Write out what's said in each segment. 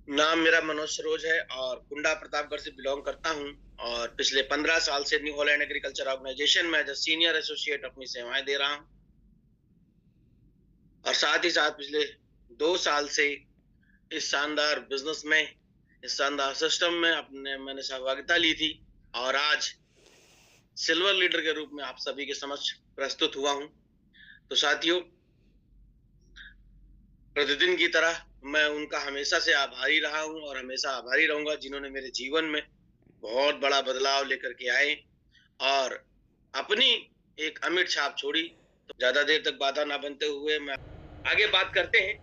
नाम मेरा मनोज सरोज है और कुंडा प्रतापगढ़ से बिलोंग करता हूँ। और पिछले 15 साल से न्यू हॉलैंड एग्रीकल्चर ऑर्गेनाइजेशन में एज अ सीनियर एसोसिएट अपनी सेवाएं दे रहा हूँ। और साथ ही साथ पिछले 2 साल से इस शानदार बिजनेस में, इस शानदार सिस्टम में अपने मैंने सहभागिता ली थी। और आज सिल्वर लीडर के रूप में आप सभी के समक्ष प्रस्तुत हुआ हूँ। तो साथियों, प्रतिदिन की तरह मैं उनका हमेशा से आभारी रहा हूँ और हमेशा आभारी रहूंगा, जिन्होंने मेरे जीवन में बहुत बड़ा बदलाव लेकर के आए और अपनी एक अमिट छाप छोड़ी। तो ज्यादा देर तक बाधा ना बनते हुए मैं आगे बात करते हैं।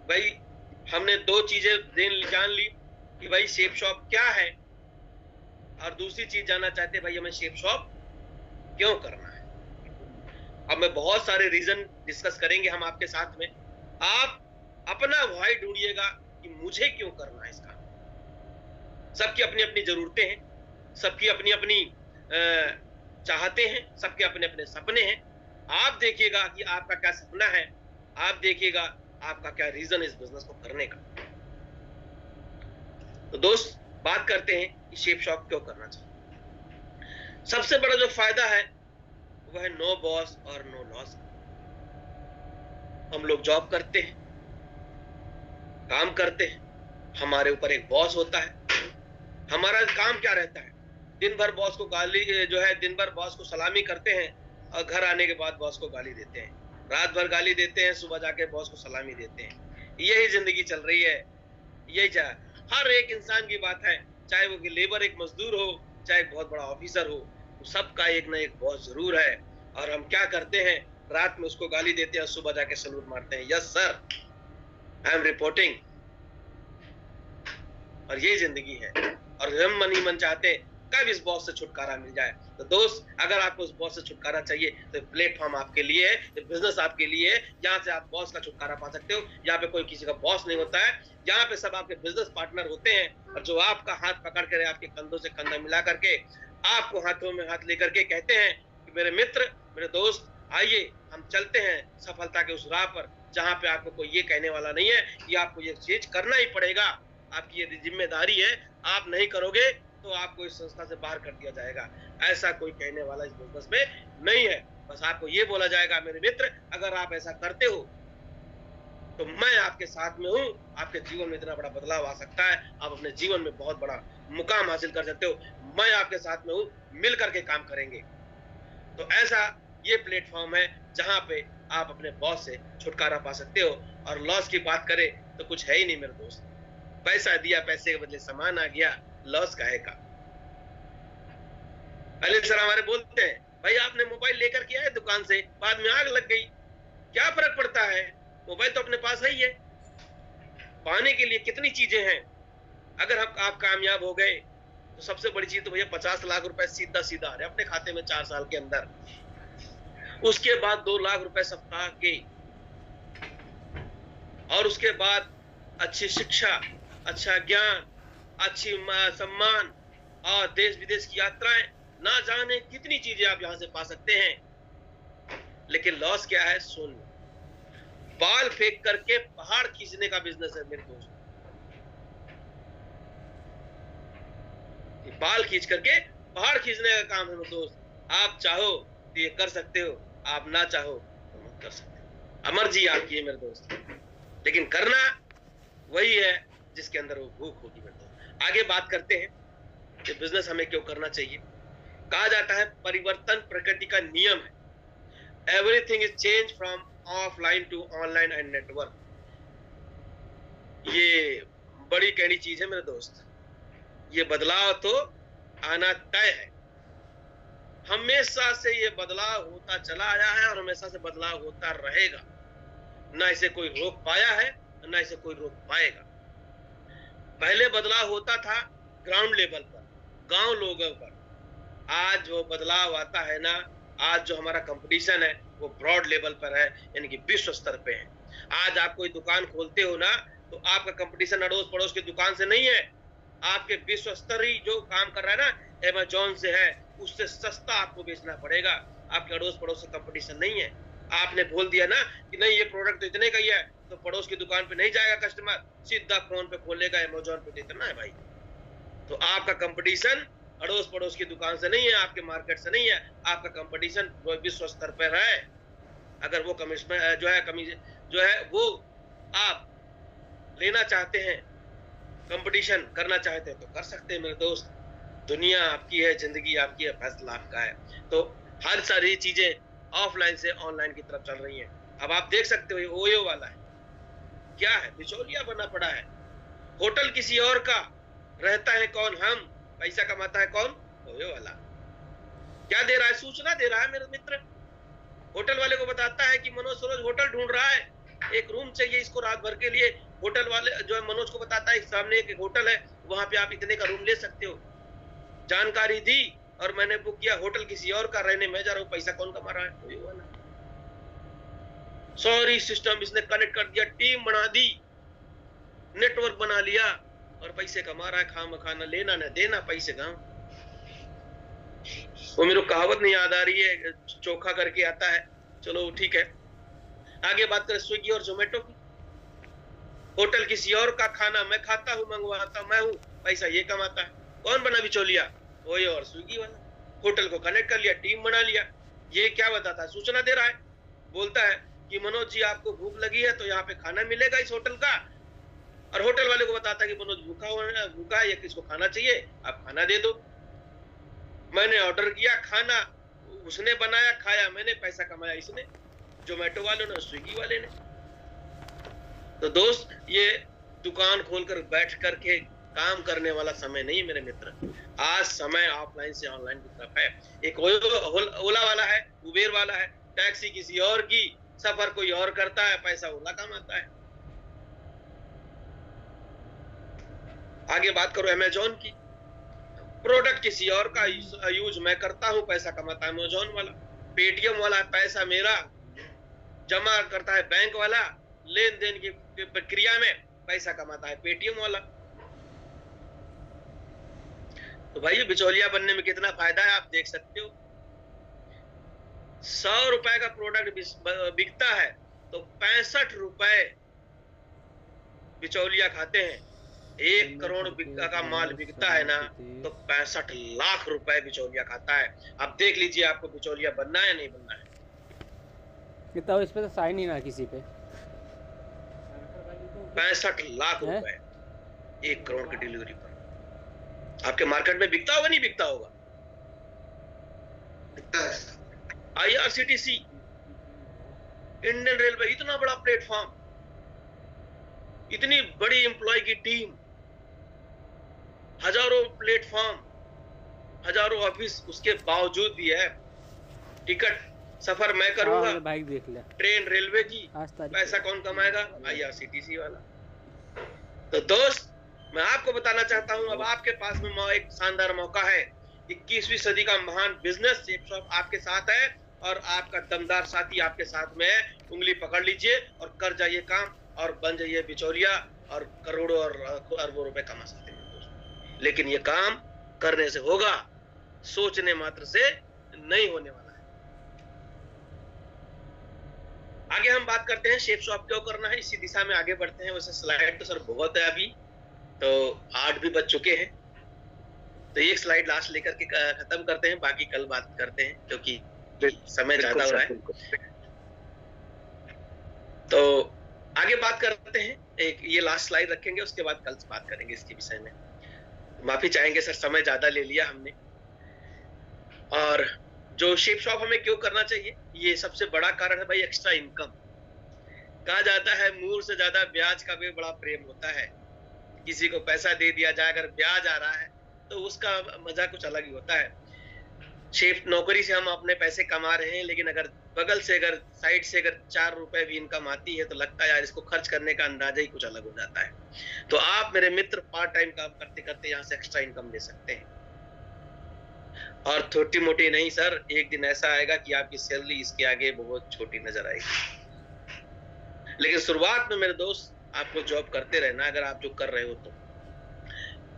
भाई, हमने दो चीजें जान ली कि भाई शेप शॉप क्या है, और दूसरी चीज जानना चाहते हैं भाई हमें शेप शॉप क्यों करना है। अब मैं बहुत सारे रीजन डिस्कस करेंगे हम आपके साथ में। आप अपना व्हाई ढूंढिएगा कि मुझे क्यों करना है इसका। सबकी अपनी अपनी जरूरतें हैं, सबकी अपनी अपनी चाहते हैं, सबके अपने अपने सपने हैं। आप देखिएगा कि आपका क्या सपना है, आप देखिएगा आपका क्या रीजन है इस बिजनेस को करने का। तो दोस्त, बात करते हैं कि शेप शॉप क्यों करना चाहिए। सबसे बड़ा जो फायदा है वह है नो बॉस और नो लॉस। हम लोग जॉब करते हैं, काम करते हैं, हमारे ऊपर एक बॉस होता है। हमारा काम क्या रहता है? दिन भर बॉस को दिन भर बॉस को सलामी करते हैं और घर आने के बाद बॉस को गाली देते हैं। रात भर गाली देते हैं, सुबह जाके बॉस को सलामी देते हैं। यही जिंदगी चल रही है। यही हर एक इंसान की बात है, चाहे वो लेबर एक मजदूर हो, चाहे बहुत बड़ा ऑफिसर हो, तो सबका एक ना एक बॉस जरूर है। और हम क्या करते हैं? रात में उसको गाली देते हैं, सुबह जाके सलूट मारते हैं, yes sir, I am reporting. और ये जिंदगी है। और हम मन ही मन चाहते हैं कब इस बॉस से छुटकारा मिल जाए। तो दोस्त, अगर आपको उस बॉस से छुटकारा चाहिए तो प्लेटफॉर्म आपके लिए है, तो बिजनेस आपके लिए है। यहाँ से आप बॉस का छुटकारा पा सकते हो। यहाँ पे कोई किसी का बॉस नहीं होता है। यहाँ पे सब आपके बिजनेस पार्टनर होते हैं, और जो आपका हाथ पकड़ कर आपके कंधों से कंधा मिला करके आपको हाथों में हाथ लेकर के कहते हैं कि मेरे मित्र, मेरे दोस्त, आइए हम चलते हैं सफलता के उस राह पर, जहां पे आपको कोई ये कहने वाला नहीं है कि आपको ये चीज करना ही पड़ेगा। आपकी ये जिम्मेदारी है, आप नहीं करोगे तो आपको इस संस्था से बाहर कर दिया जाएगा। ऐसा कोई कहने वाला इस बिजनेस में नहीं है। बस आपको ये बोला जाएगा, मेरे मित्र, अगर आप ऐसा करते हो तो मैं आपके साथ में हूँ। आपके जीवन में इतना बड़ा बदलाव आ सकता है, आप अपने जीवन में बहुत बड़ा मुकाम हासिल कर सकते हो। मैं आपके साथ में हूँ, मिल करके काम करेंगे। तो ऐसा ये प्लेटफॉर्म है जहां पे आप अपने बॉस से छुटकारा पा सकते हो। और लॉस की बात करें तो कुछ है ही नहीं मेरे दोस्त। पैसा दिया, पैसे के बदले सामान आ गया, लॉस काहे का। पहले सर हमारे बोलते हैं, भाई आपने मोबाइल लेकर के आए दुकान से, बाद में आग लग गई, क्या फर्क पड़ता है? मोबाइल तो अपने पास ही है। पाने के लिए कितनी चीजें हैं। अगर आप कामयाब हो गए तो सबसे बड़ी चीज तो भैया 50 लाख रुपए सीधा सीधा आ रहे अपने खाते में 4 साल के अंदर। उसके बाद 2 लाख रुपए सप्ताह के, और उसके बाद अच्छी शिक्षा, अच्छा ज्ञान, अच्छी सम्मान, और देश विदेश की यात्राएं, ना जाने कितनी चीजें आप यहां से पा सकते हैं। लेकिन लॉस क्या है? शून्य। बाल फेंक करके पहाड़ खींचने का बिजनेस है मेरे दोस्त। बाल खींच करके पहाड़ खींचने का काम है मेरे दोस्त। आप चाहो तो ये कर सकते हो, आप ना चाहो तो मत कर सकते। मर्जी आपकी है मेरे दोस्त, लेकिन करना वही है जिसके अंदर वो भूख होगी मेरे दोस्त। आगे बात करते हैं कि बिजनेस हमें क्यों करना चाहिए। कहा जाता है परिवर्तन प्रकृति का नियम है। Everything is change from offline to online and network. ये बड़ी कैडी चीज है मेरे दोस्त। ये बदलाव तो आना तय है। हमेशा से ये बदलाव होता चला आया है और हमेशा से बदलाव होता रहेगा। ना इसे कोई रोक पाया है, ना इसे कोई रोक पाएगा। पहले बदलाव होता था ग्राउंड लेवल पर, गांव लोगों पर। आज वो बदलाव आता है ना, आज जो हमारा कंपटीशन है वो ब्रॉड लेवल पर है, यानी कि विश्व स्तर पे है। आज आप कोई दुकान खोलते हो ना, तो आपका कंपटीशन अड़ोस पड़ोस की दुकान से नहीं है। आपके विश्व स्तरीय जो काम कर रहा है ना, अमेजोन से है, उससे सस्ता आपको बेचना पड़ेगा। आपके अड़ोस पड़ोस से कंपटीशन नहीं है। आपने बोल दिया ना कि नहीं ये प्रोडक्ट तो इतने का ही है, तो पड़ोस की दुकान पे नहीं जाएगा कस्टमर, सीधा फोन पे खोलेगा अमेज़न पे, इतना है भाई। तो आपका कंपटीशन अड़ोस पड़ोस की दुकान से नहीं है, आपके मार्केट से नहीं है, आपका कंपटीशन विश्व स्तर पर है। अगर वो कमिश्नर जो है वो आप लेना चाहते हैं, कंपटीशन करना चाहते हैं तो कर सकते हैं मेरे दोस्त। दुनिया आपकी है, जिंदगी आपकी है, फैसला आपका है। तो हर सारी चीजें ऑफलाइन से ऑनलाइन की तरफ चल रही हैं। अब आप देख सकते हो ओयो वाला है, क्या है, बिचौलिया बना पड़ा है। होटल किसी और का, रहता है कौन, हम, पैसा कमाता है कौन, ओयो वाला। क्या दे रहा है, सूचना दे रहा है मेरे मित्र। होटल वाले को बताता है कि मनोज सरोज होटल ढूंढ रहा है, एक रूम चाहिए इसको रात भर के लिए। होटल वाले जो है मनोज को बताता है सामने एक होटल है, वहां पे आप इतने का रूम ले सकते हो। जानकारी दी और मैंने बुक किया, होटल किसी और का, रहने मैं जा रहा हूँ, पैसा कौन कमा रहा है, वही वाला। सॉरी सिस्टम इसने कनेक्ट कर दिया, टीम बना दी, नेटवर्क बना लिया और पैसे कमा रहा है, खाम खाना लेना न देना, पैसे गाँव। वो मेरे को कहावत नहीं याद आ रही है, चोखा करके आता है, चलो ठीक है। आगे बात करें स्विगी और जोमेटो की। होटल किसी और का, खाना मैं खाता हूँ, मंगवाता मैं हूँ, पैसा ये कमाता है। कौन बना बिचौलिया, वही और स्विगी वाला। होटल को कनेक्ट कर लिया, टीम बना लिया। ये क्या बताता है, सूचना दे रहा है, बोलता है कि मनोज जी आपको भूख लगी है तो यहाँ पे खाना मिलेगा इस होटल का, और होटल वाले को बताता है कि मनोज भूखा है या किसको खाना चाहिए, आप खाना दे दो। मैंने ऑर्डर किया खाना, उसने बनाया, खाया मैंने, पैसा कमाया इसने, जोमेटो वाले ने, स्विगी वाले ने। तो दोस्त ये दुकान खोलकर बैठ करके काम करने वाला समय नहीं मेरे मित्र। आज समय ऑफलाइन से ऑनलाइन की तरफ है। एक ओला वाला है, उबेर वाला है, टैक्सी किसी और की, सफर कोई और करता है, पैसा ओला कमाता है। आगे बात करो अमेज़न की, प्रोडक्ट किसी और का यूज मैं करता हूं, पैसा कमाता है अमेज़न वाला। पेटीएम वाला पैसा मेरा जमा करता है बैंक वाला, लेन देन की प्रक्रिया में पैसा कमाता है पेटीएम वाला। तो भाई बिचौलिया बनने में कितना फायदा है आप देख सकते हो। 100 रुपए का प्रोडक्ट बिकता है तो 65 रुपए बिचौलिया खाते हैं। 1 करोड़ का माल बिकता है ना तो 65 लाख रुपए बिचौलिया खाता है। आप देख लीजिए आपको बिचौलिया बनना है नहीं बनना है। कितना इस पे तो साइन ही ना किसी पे। 65 लाख रुपए 1 करोड़ की डिलीवरी पर। आपके मार्केट में बिकता होगा नहीं बिकता होगा? बिकता है। IRCTC, इंडियन रेलवे, इतना बड़ा प्लेटफॉर्म, इतनी बड़ी एम्प्लॉय की टीम, हजारों प्लेटफॉर्म, हजारों ऑफिस, उसके बावजूद भी है टिकट सफर मैं करूंगा, बाइक देख ले, ट्रेन रेलवे की, पैसा कौन कमाएगा? IRCTC वाला। तो दोस्त मैं आपको बताना चाहता हूं, अब आपके पास में एक शानदार मौका है। 21वीं सदी का महान बिजनेस शेप शॉप आपके साथ है और आपका दमदार साथी आपके साथ में है। उंगली पकड़ लीजिए और कर जाइए काम और बन जाइए बिचौलिया और करोड़ों और अरबों रुपए कमा सकते हैं। लेकिन ये काम करने से होगा, सोचने मात्र से नहीं होने वाला है। आगे हम बात करते हैं शेप शॉप क्यों करना है, इसी दिशा में आगे बढ़ते हैं। वैसे स्लाइड तो सर बहुत है, अभी तो 8 भी बज चुके हैं, तो एक स्लाइड लास्ट लेकर के खत्म करते हैं, बाकी कल बात करते हैं क्योंकि समय ज्यादा हो रहा है। तो आगे बात करते हैं, एक ये लास्ट स्लाइड रखेंगे, उसके बाद कल बात करेंगे इसके विषय में। माफी चाहेंगे सर, समय ज्यादा ले लिया हमने। और जो शेप शॉप हमें क्यों करना चाहिए, ये सबसे बड़ा कारण है भाई एक्स्ट्रा इनकम। कहा जाता है मूल से ज्यादा ब्याज का भी बड़ा प्रेम होता है। किसी को पैसा दे दिया जाए अगर ब्याज आ रहा है तो उसका मजा कुछ अलग ही होता है। शेफ नौकरी से हम अपने पैसे कमा रहे हैं, लेकिन अगर बगल से अगर साइड से अगर 4 रुपए भी इनकम आती है तो लगता है यार इसको खर्च करने का अंदाजा ही कुछ अलग हो जाता है। तो आप मेरे मित्र पार्ट टाइम काम करते करते यहाँ से एक्स्ट्रा इनकम ले सकते हैं। और छोटी मोटी नहीं सर, एक दिन ऐसा आएगा कि आपकी सैलरी इसके आगे बहुत छोटी नजर आएगी। लेकिन शुरुआत में मेरे दोस्त आपको जॉब करते रहना, अगर आप जो कर रहे हो तो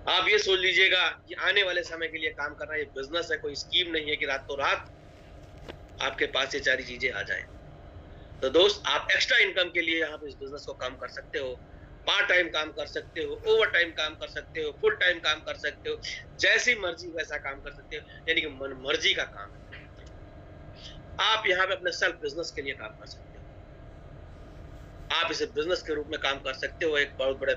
आप ये सोच लीजिएगा कि आने वाले समय के लिए काम करना ये बिजनेस है, कोई स्कीम नहीं है कि रातों रात आपके पास ये सारी चीजें आ जाएं। तो दोस्त आप एक्स्ट्रा इनकम के लिए यहाँ पे इस बिजनेस को काम कर सकते हो, पार्ट टाइम काम कर सकते हो, ओवर टाइम काम कर सकते हो, फुल टाइम काम कर सकते हो, जैसी मर्जी वैसा काम कर सकते हो, यानी कि मन मर्जी का काम है। आप यहाँ पे अपने सेल्फ बिजनेस के लिए काम कर सकते हो, आप इसे बिजनेस के रूप में काम कर सकते हो, एक बहुत बड़े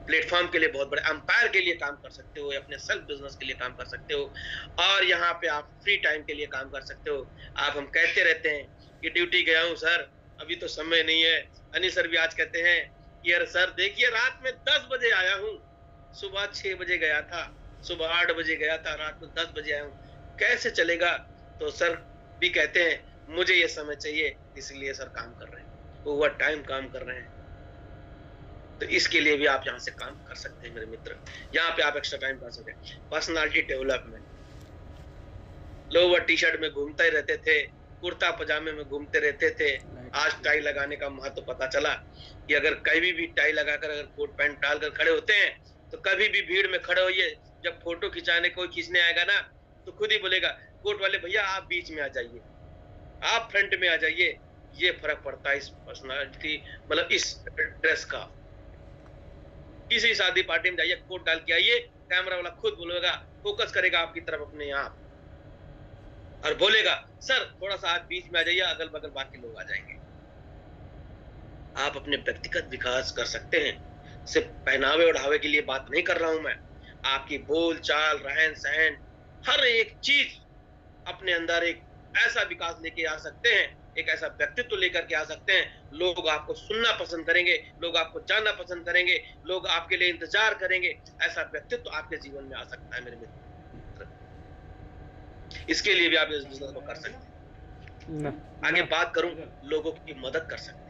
प्लेटफॉर्म के लिए, बहुत बड़े एम्पायर के लिए काम कर सकते हो, अपने सेल्फ बिजनेस के लिए काम कर सकते हो, और यहाँ पे आप फ्री टाइम के लिए काम कर सकते हो। आप हम कहते रहते हैं कि ड्यूटी गया हूँ सर, अभी तो समय नहीं है। अनिल सर भी आज कहते हैं कि यार सर देखिए रात में 10 बजे आया हूँ, सुबह 6 बजे गया था, सुबह 8 बजे गया था, रात में 10 बजे आया हूँ, कैसे चलेगा? तो सर भी कहते हैं मुझे ये समय चाहिए, इसलिए सर काम कर रहे हैं, ओवर टाइम काम कर रहे हैं। तो इसके लिए भी आप यहाँ से काम कर सकते हैं मेरे मित्र, यहाँ पे आप एक्स्ट्रा टाइम कर सकते हैं। Personality development, lower T shirt में घूमते रहते थे, कुर्ता पजामे में घूमते रहते थे, आज टाई लगाने का महत्व पता चला कि अगर कभी भी टाई लगाकर अगर कोट पैंट डालकर खड़े होते हैं तो कभी भी भीड़ में खड़े होइए, जब फोटो खिंचाने कोई खींचने आएगा ना तो खुद ही बोलेगा कोट वाले भैया आप बीच में आ जाइए, आप फ्रंट में आ जाइए। ये फर्क पड़ता है इस पर्सनालिटी, मतलब इस ड्रेस का। किसी शादी पार्टी में जाइए, कोट डाल के आइए, कैमरा वाला खुद बोलेगा, फोकस करेगा आपकी तरफ अपने आप और बोलेगा सर थोड़ा सा आप बीच में आ जाइए, अगल बगल बाकी लोग आ जाएंगे। आप अपने व्यक्तिगत विकास कर सकते हैं, सिर्फ पहनावे ओढ़ावे के लिए बात नहीं कर रहा हूं मैं। आपकी बोल चाल, रहन सहन, हर एक चीज अपने अंदर एक ऐसा विकास लेके आ सकते हैं, एक ऐसा व्यक्तित्व लेकर के आ सकते हैं, लोग आपको सुनना पसंद करेंगे, लोग आपको जानना पसंद करेंगे, लोग आपके लिए इंतजार करेंगे। ऐसा व्यक्तित्व आपके जीवन में आ सकता है मेरे मित्र। इसके लिए भी आप इस बिजनेस को कर सकते हैं। आगे बात करूं, लोगों की मदद कर सकते हैं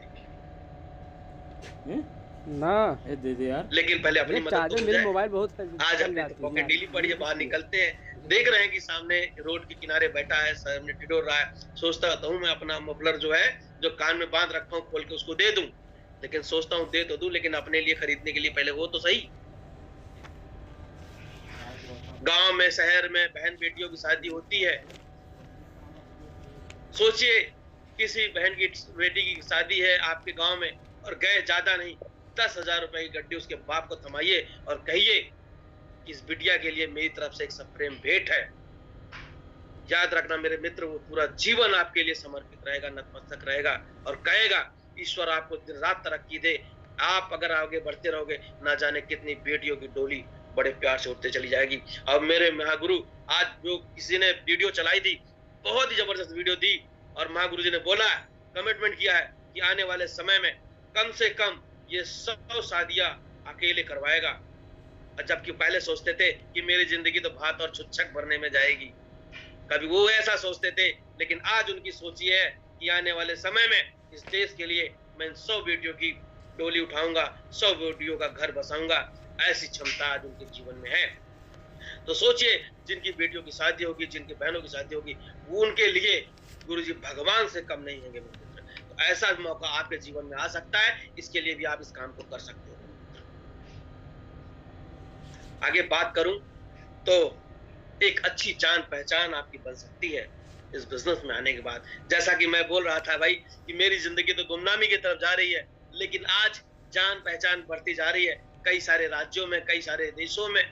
ना, ए दे दे यार। लेकिन पहले अपनी मदद तो हो मेरे जाए। मोबाइल बहुत आज अपने पॉकेट डीली पड़ी है, बाहर निकलते हैं, देख रहे हैं कि सामने रोड के किनारे बैठा है, सामने टिडोर रहा है। सोचता हूँ मैं अपना मफलर जो है, जो कान में बांध रखा हूँ, खोल के उसको दे दूं, लेकिन सोचता हूँ दे तो दूं, लेकिन अपने लिए खरीदने के लिए पहले वो तो सही। गांव में, शहर में बहन बेटियों की शादी होती है, सोचिए किसी बहन की बेटी की शादी है आपके गांव में और गए ज्यादा नहीं 10,000 रुपए की गड्डी उसके बाप को थमाइए और कहिए कि इस बिटिया के लिए मेरी तरफ से एक सप्रेम भेंट है। याद रखना मेरे मित्र, वो पूरा जीवन आपके लिए समर्पित रहेगा, नतमस्तक रहेगा और कहेगा ईश्वर आपको दिन रात तरक्की दे। आप अगर आगे बढ़ते रहोगे, ना जाने कितनी बेटियों की डोली बड़े प्यार से उठते चली जाएगी। अब मेरे महागुरु, आज जो किसी ने वीडियो चलाई थी, बहुत ही जबरदस्त वीडियो दी, और महागुरु जी ने बोला, कमिटमेंट किया है कि आने वाले समय में कम से कम ये 100 शादियां अकेले करवाएगा। जबकि पहले सोचते थे कि मेरी जिंदगी तो भात और छुच्छक भरने में जाएगी, कभी वो ऐसा सोचते थे, लेकिन आज उनकी सोच ये है कि आने वाले समय में इस देश के लिए मैं 100 बेटियों की डोली उठाऊंगा, 100 बेटियों का घर बसाऊंगा। ऐसी क्षमता आज उनके जीवन में है। तो सोचिए, जिनकी बेटियों की शादी होगी, जिनकी बहनों की शादी होगी, वो उनके लिए गुरुजी भगवान से कम नहीं होंगे। तो ऐसा मौका आपके जीवन में आ सकता है, इसके लिए भी आप इस काम को कर सकते हो। आगे बात करूं तो एक अच्छी जान पहचान आपकी बन सकती है इस बिजनेस में आने के बाद। जैसा कि मैं बोल रहा था भाई कि मेरी जिंदगी तो गुमनामी की तरफ जा रही है, लेकिन आज जान पहचान बढ़ती जा रही है। कई सारे राज्यों में, कई सारे देशों में,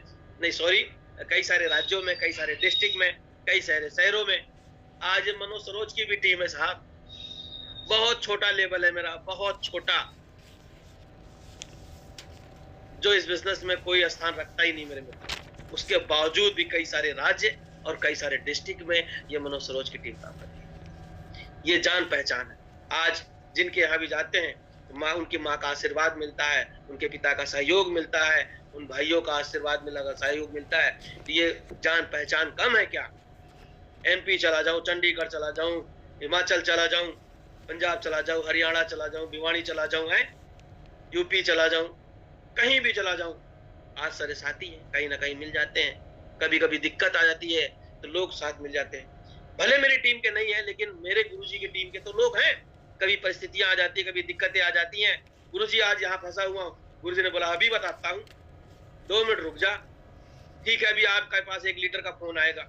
नहीं सॉरी, कई सारे राज्यों में, कई सारे डिस्ट्रिक्ट में, कई सारे शहरों में। आज मनोज सरोज की भी टीम है साहब, बहुत छोटा लेवल है मेरा, बहुत छोटा, जो इस बिजनेस में कोई स्थान रखता ही नहीं मेरे मित्र। उसके बावजूद भी कई सारे राज्य और कई सारे डिस्ट्रिक्ट में ये मनोज सरोज की टीम काम करती है। ये जान पहचान है। आज जिनके यहाँ भी जाते हैं, उनकी माँ का आशीर्वाद मिलता है, उनके पिता का सहयोग मिलता है, उन भाइयों का आशीर्वाद मिलता, सहयोग मिलता है। ये जान पहचान कम है क्या? MP चला जाऊं, चंडीगढ़ चला जाऊं, हिमाचल चला जाऊं, पंजाब चला जाऊं, हरियाणा चला जाऊं, भिवानी चला जाऊं, है UP चला जाऊं, कहीं भी चला जाऊं, आज सारे साथी हैं, कहीं ना कहीं मिल जाते हैं। कभी कभी दिक्कत आ जाती है तो लोग साथ मिल जाते हैं। भले मेरी टीम के नहीं है, लेकिन मेरे गुरुजी की टीम के तो लोग हैं। कभी परिस्थितियां आ जाती है, कभी दिक्कतें आ जाती हैं। गुरुजी आज यहाँ फंसा हुआ हूँ, गुरुजी ने बोला अभी बताता हूँ, 2 मिनट रुक जा। ठीक है, अभी आपके पास 1 लीटर का फोन आएगा।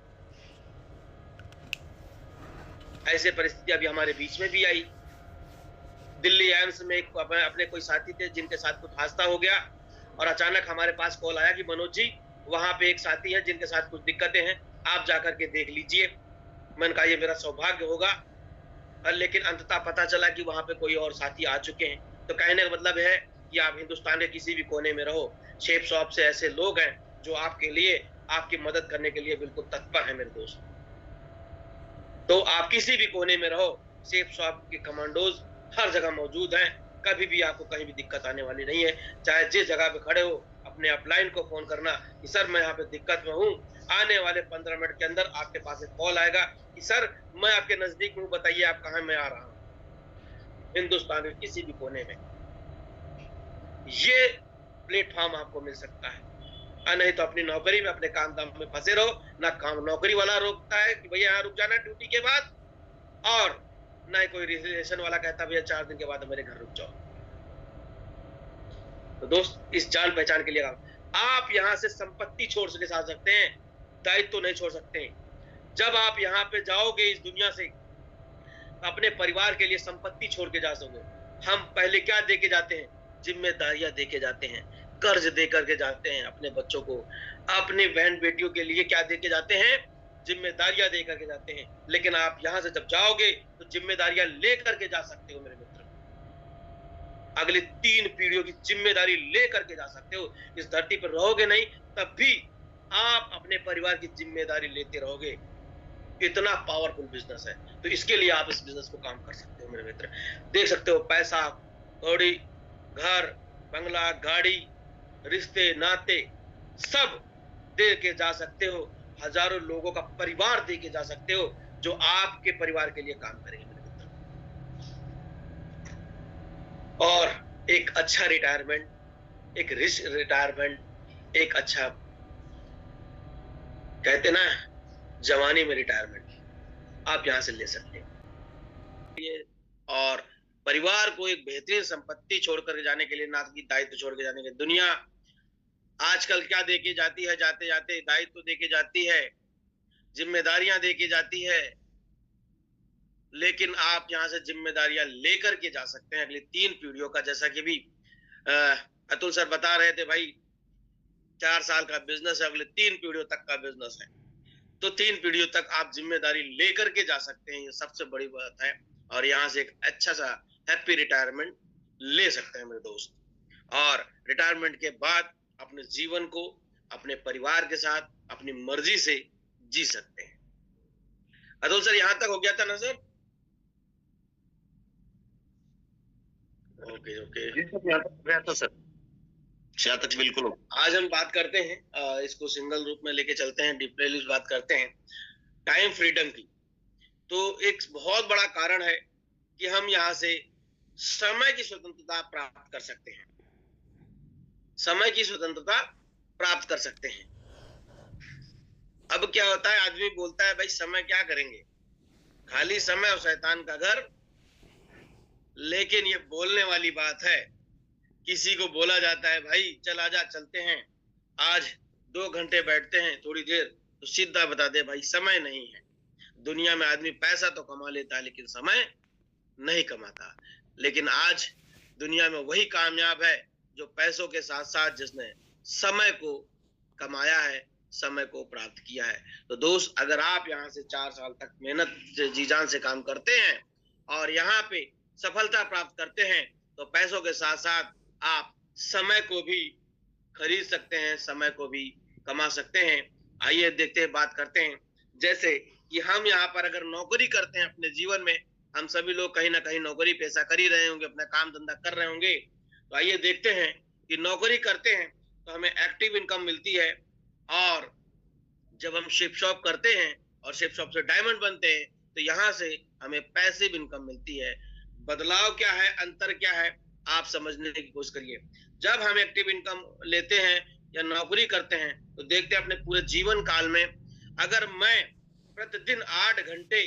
ऐसे परिस्थिति अभी हमारे बीच में भी आई। दिल्ली एम्स में अपने कोई साथी थे जिनके साथ कुछ हादसा हो गया और अचानक हमारे पास कॉल आया कि मनोज जी वहां पे एक साथी है जिनके साथ कुछ दिक्कतें हैं, आप जाकर के देख लीजिए। मैंने कहा ये मेरा सौभाग्य होगा, लेकिन अंततः पता चला कि वहां पे कोई और साथी आ चुके हैं। तो कहने का मतलब है कि आप हिंदुस्तान के किसी भी कोने में रहो, शेप शॉप से ऐसे लोग हैं जो आपके लिए, आपकी मदद करने के लिए बिल्कुल तत्पर है मेरे दोस्त। तो आप किसी भी कोने में रहो, शेप शॉप के कमांडोज हर जगह मौजूद हैं, कभी भी आपको कहीं भी दिक्कत आने वाली नहीं है। चाहे जिस जगह पे खड़े हो, अपने अपलाइन को फोन करना कि सर मैं यहाँ पे दिक्कत में हूँ, आने वाले 15 मिनट के अंदर आपके पास एक कॉल आएगा कि सर मैं आपके नजदीक हूँ, बताइए आप कहाँ, मैं आ रहा हूँ। हिंदुस्तान के किसी भी कोने में ये प्लेटफॉर्म आपको मिल सकता है। नहीं तो अपनी नौकरी में, अपने काम धाम में फंसे रहो, ना काम नौकरी वाला रोकता है कि भैया यहाँ रुक जाना ड्यूटी के बाद, और ना ही कोई रिलेशन वाला कहता भैया 4 दिन के बाद मेरे घर रुक जाओ। तो दोस्त इस जान पहचान के लिए आप यहाँ से संपत्ति छोड़ के जा सकते हैं, दायित्व तो नहीं छोड़ सकते। जब आप यहाँ पे जाओगे इस दुनिया से, अपने परिवार के लिए संपत्ति छोड़ के जा सकोगे। हम पहले क्या दे के जाते हैं? जिम्मेदारियां दे के जाते हैं, कर्ज दे करके जाते हैं अपने बच्चों को, अपने बहन बेटियों के लिए क्या दे के जाते हैं? जिम्मेदारियां दे करके जाते हैं। लेकिन आप यहाँ से जब जाओगे तो जिम्मेदारियां ले करके जा सकते हो मेरे मित्र। अगली 3 पीढ़ियों की जिम्मेदारी ले करके जा सकते हो। इस धरती पर रहोगे नहीं तब भी आप अपने परिवार की जिम्मेदारी लेते रहोगे। इतना पावरफुल बिजनेस है, तो इसके लिए आप इस बिजनेस को काम कर सकते हो मेरे मित्र। देख सकते हो पैसा कौड़ी, घर बंगला, गाड़ी, रिश्ते नाते सब दे के जा सकते हो। हजारों लोगों का परिवार दे के जा सकते हो जो आपके परिवार के लिए काम करेंगे मेरे मित्र। और एक अच्छा रिटायरमेंट, एक रिच रिटायरमेंट, एक अच्छा कहते ना जवानी में रिटायरमेंट आप यहां से ले सकते हैं। और परिवार को एक बेहतरीन संपत्ति छोड़कर जाने के लिए, ना कि दायित्व छोड़ के जाने के। दुनिया आजकल क्या देके जाती है? जाते जाते दायित्व देके जाती है, जिम्मेदारियां देके जाती है, लेकिन आप यहां से जिम्मेदारियां लेकर के जा सकते हैं अगली 3 पीढ़ियों का। जैसा कि भी अतुल सर बता रहे थे, भाई 4 साल का बिजनेस है, अगले 3 पीढ़ियों तक का बिजनेस है। तो 3 पीढ़ियों तक आप जिम्मेदारी लेकर के जा सकते हैं, ये सबसे बड़ी बात है। और यहाँ से एक अच्छा सा हैप्पी रिटायरमेंट ले सकते हैं मेरे दोस्त। और रिटायरमेंट के बाद अपने जीवन को अपने परिवार के साथ अपनी मर्जी से जी सकते हैं। अतुल सर यहाँ तक हो गया था ना सर? ओके ओके, यहाँ तक हो गया था सर, यहाँ तक बिल्कुल। आज हम बात करते हैं, इसको सिंगल रूप में लेके चलते हैं, डीपली बात करते हैं टाइम फ्रीडम की। तो एक बहुत बड़ा कारण है कि हम यहाँ से समय की स्वतंत्रता प्राप्त कर सकते हैं, समय की स्वतंत्रता प्राप्त कर सकते हैं। अब क्या होता है, आदमी बोलता है भाई समय क्या करेंगे, खाली समय और शैतान का घर। लेकिन ये बोलने वाली बात है। किसी को बोला जाता है भाई चल आजा चलते हैं, आज 2 घंटे बैठते हैं थोड़ी देर, तो सीधा बता दे भाई समय नहीं है। दुनिया में आदमी पैसा तो कमा लेता है लेकिन समय नहीं कमाता। लेकिन आज दुनिया में वही कामयाब है जो पैसों के साथ साथ जिसने समय को कमाया है, समय को प्राप्त किया है। तो दोस्त, अगर आप यहाँ से 4 साल तक मेहनत से जी जान से काम करते हैं और यहाँ पे सफलता प्राप्त करते हैं, तो पैसों के साथ साथ आप समय को भी खरीद सकते हैं, समय को भी कमा सकते हैं। आइए देखते हैं, बात करते हैं। जैसे कि हम यहाँ पर अगर नौकरी करते हैं अपने जीवन में, हम सभी लोग कहीं ना कहीं नौकरी पेशा कर ही रहे होंगे, अपना काम धंधा कर रहे होंगे। तो आइए देखते हैं कि नौकरी करते हैं तो हमें एक्टिव इनकम मिलती है, और जब हम शिप शॉप करते हैं और शिप शॉप से डायमंड बनते हैं तो यहाँ से हमें पैसिव इनकम मिलती है। बदलाव क्या है, अंतर क्या है, आप समझने की कोशिश करिए। जब हम एक्टिव इनकम लेते हैं या नौकरी करते हैं तो देखते हैं अपने पूरे जीवन काल में, अगर मैं प्रतिदिन 8 घंटे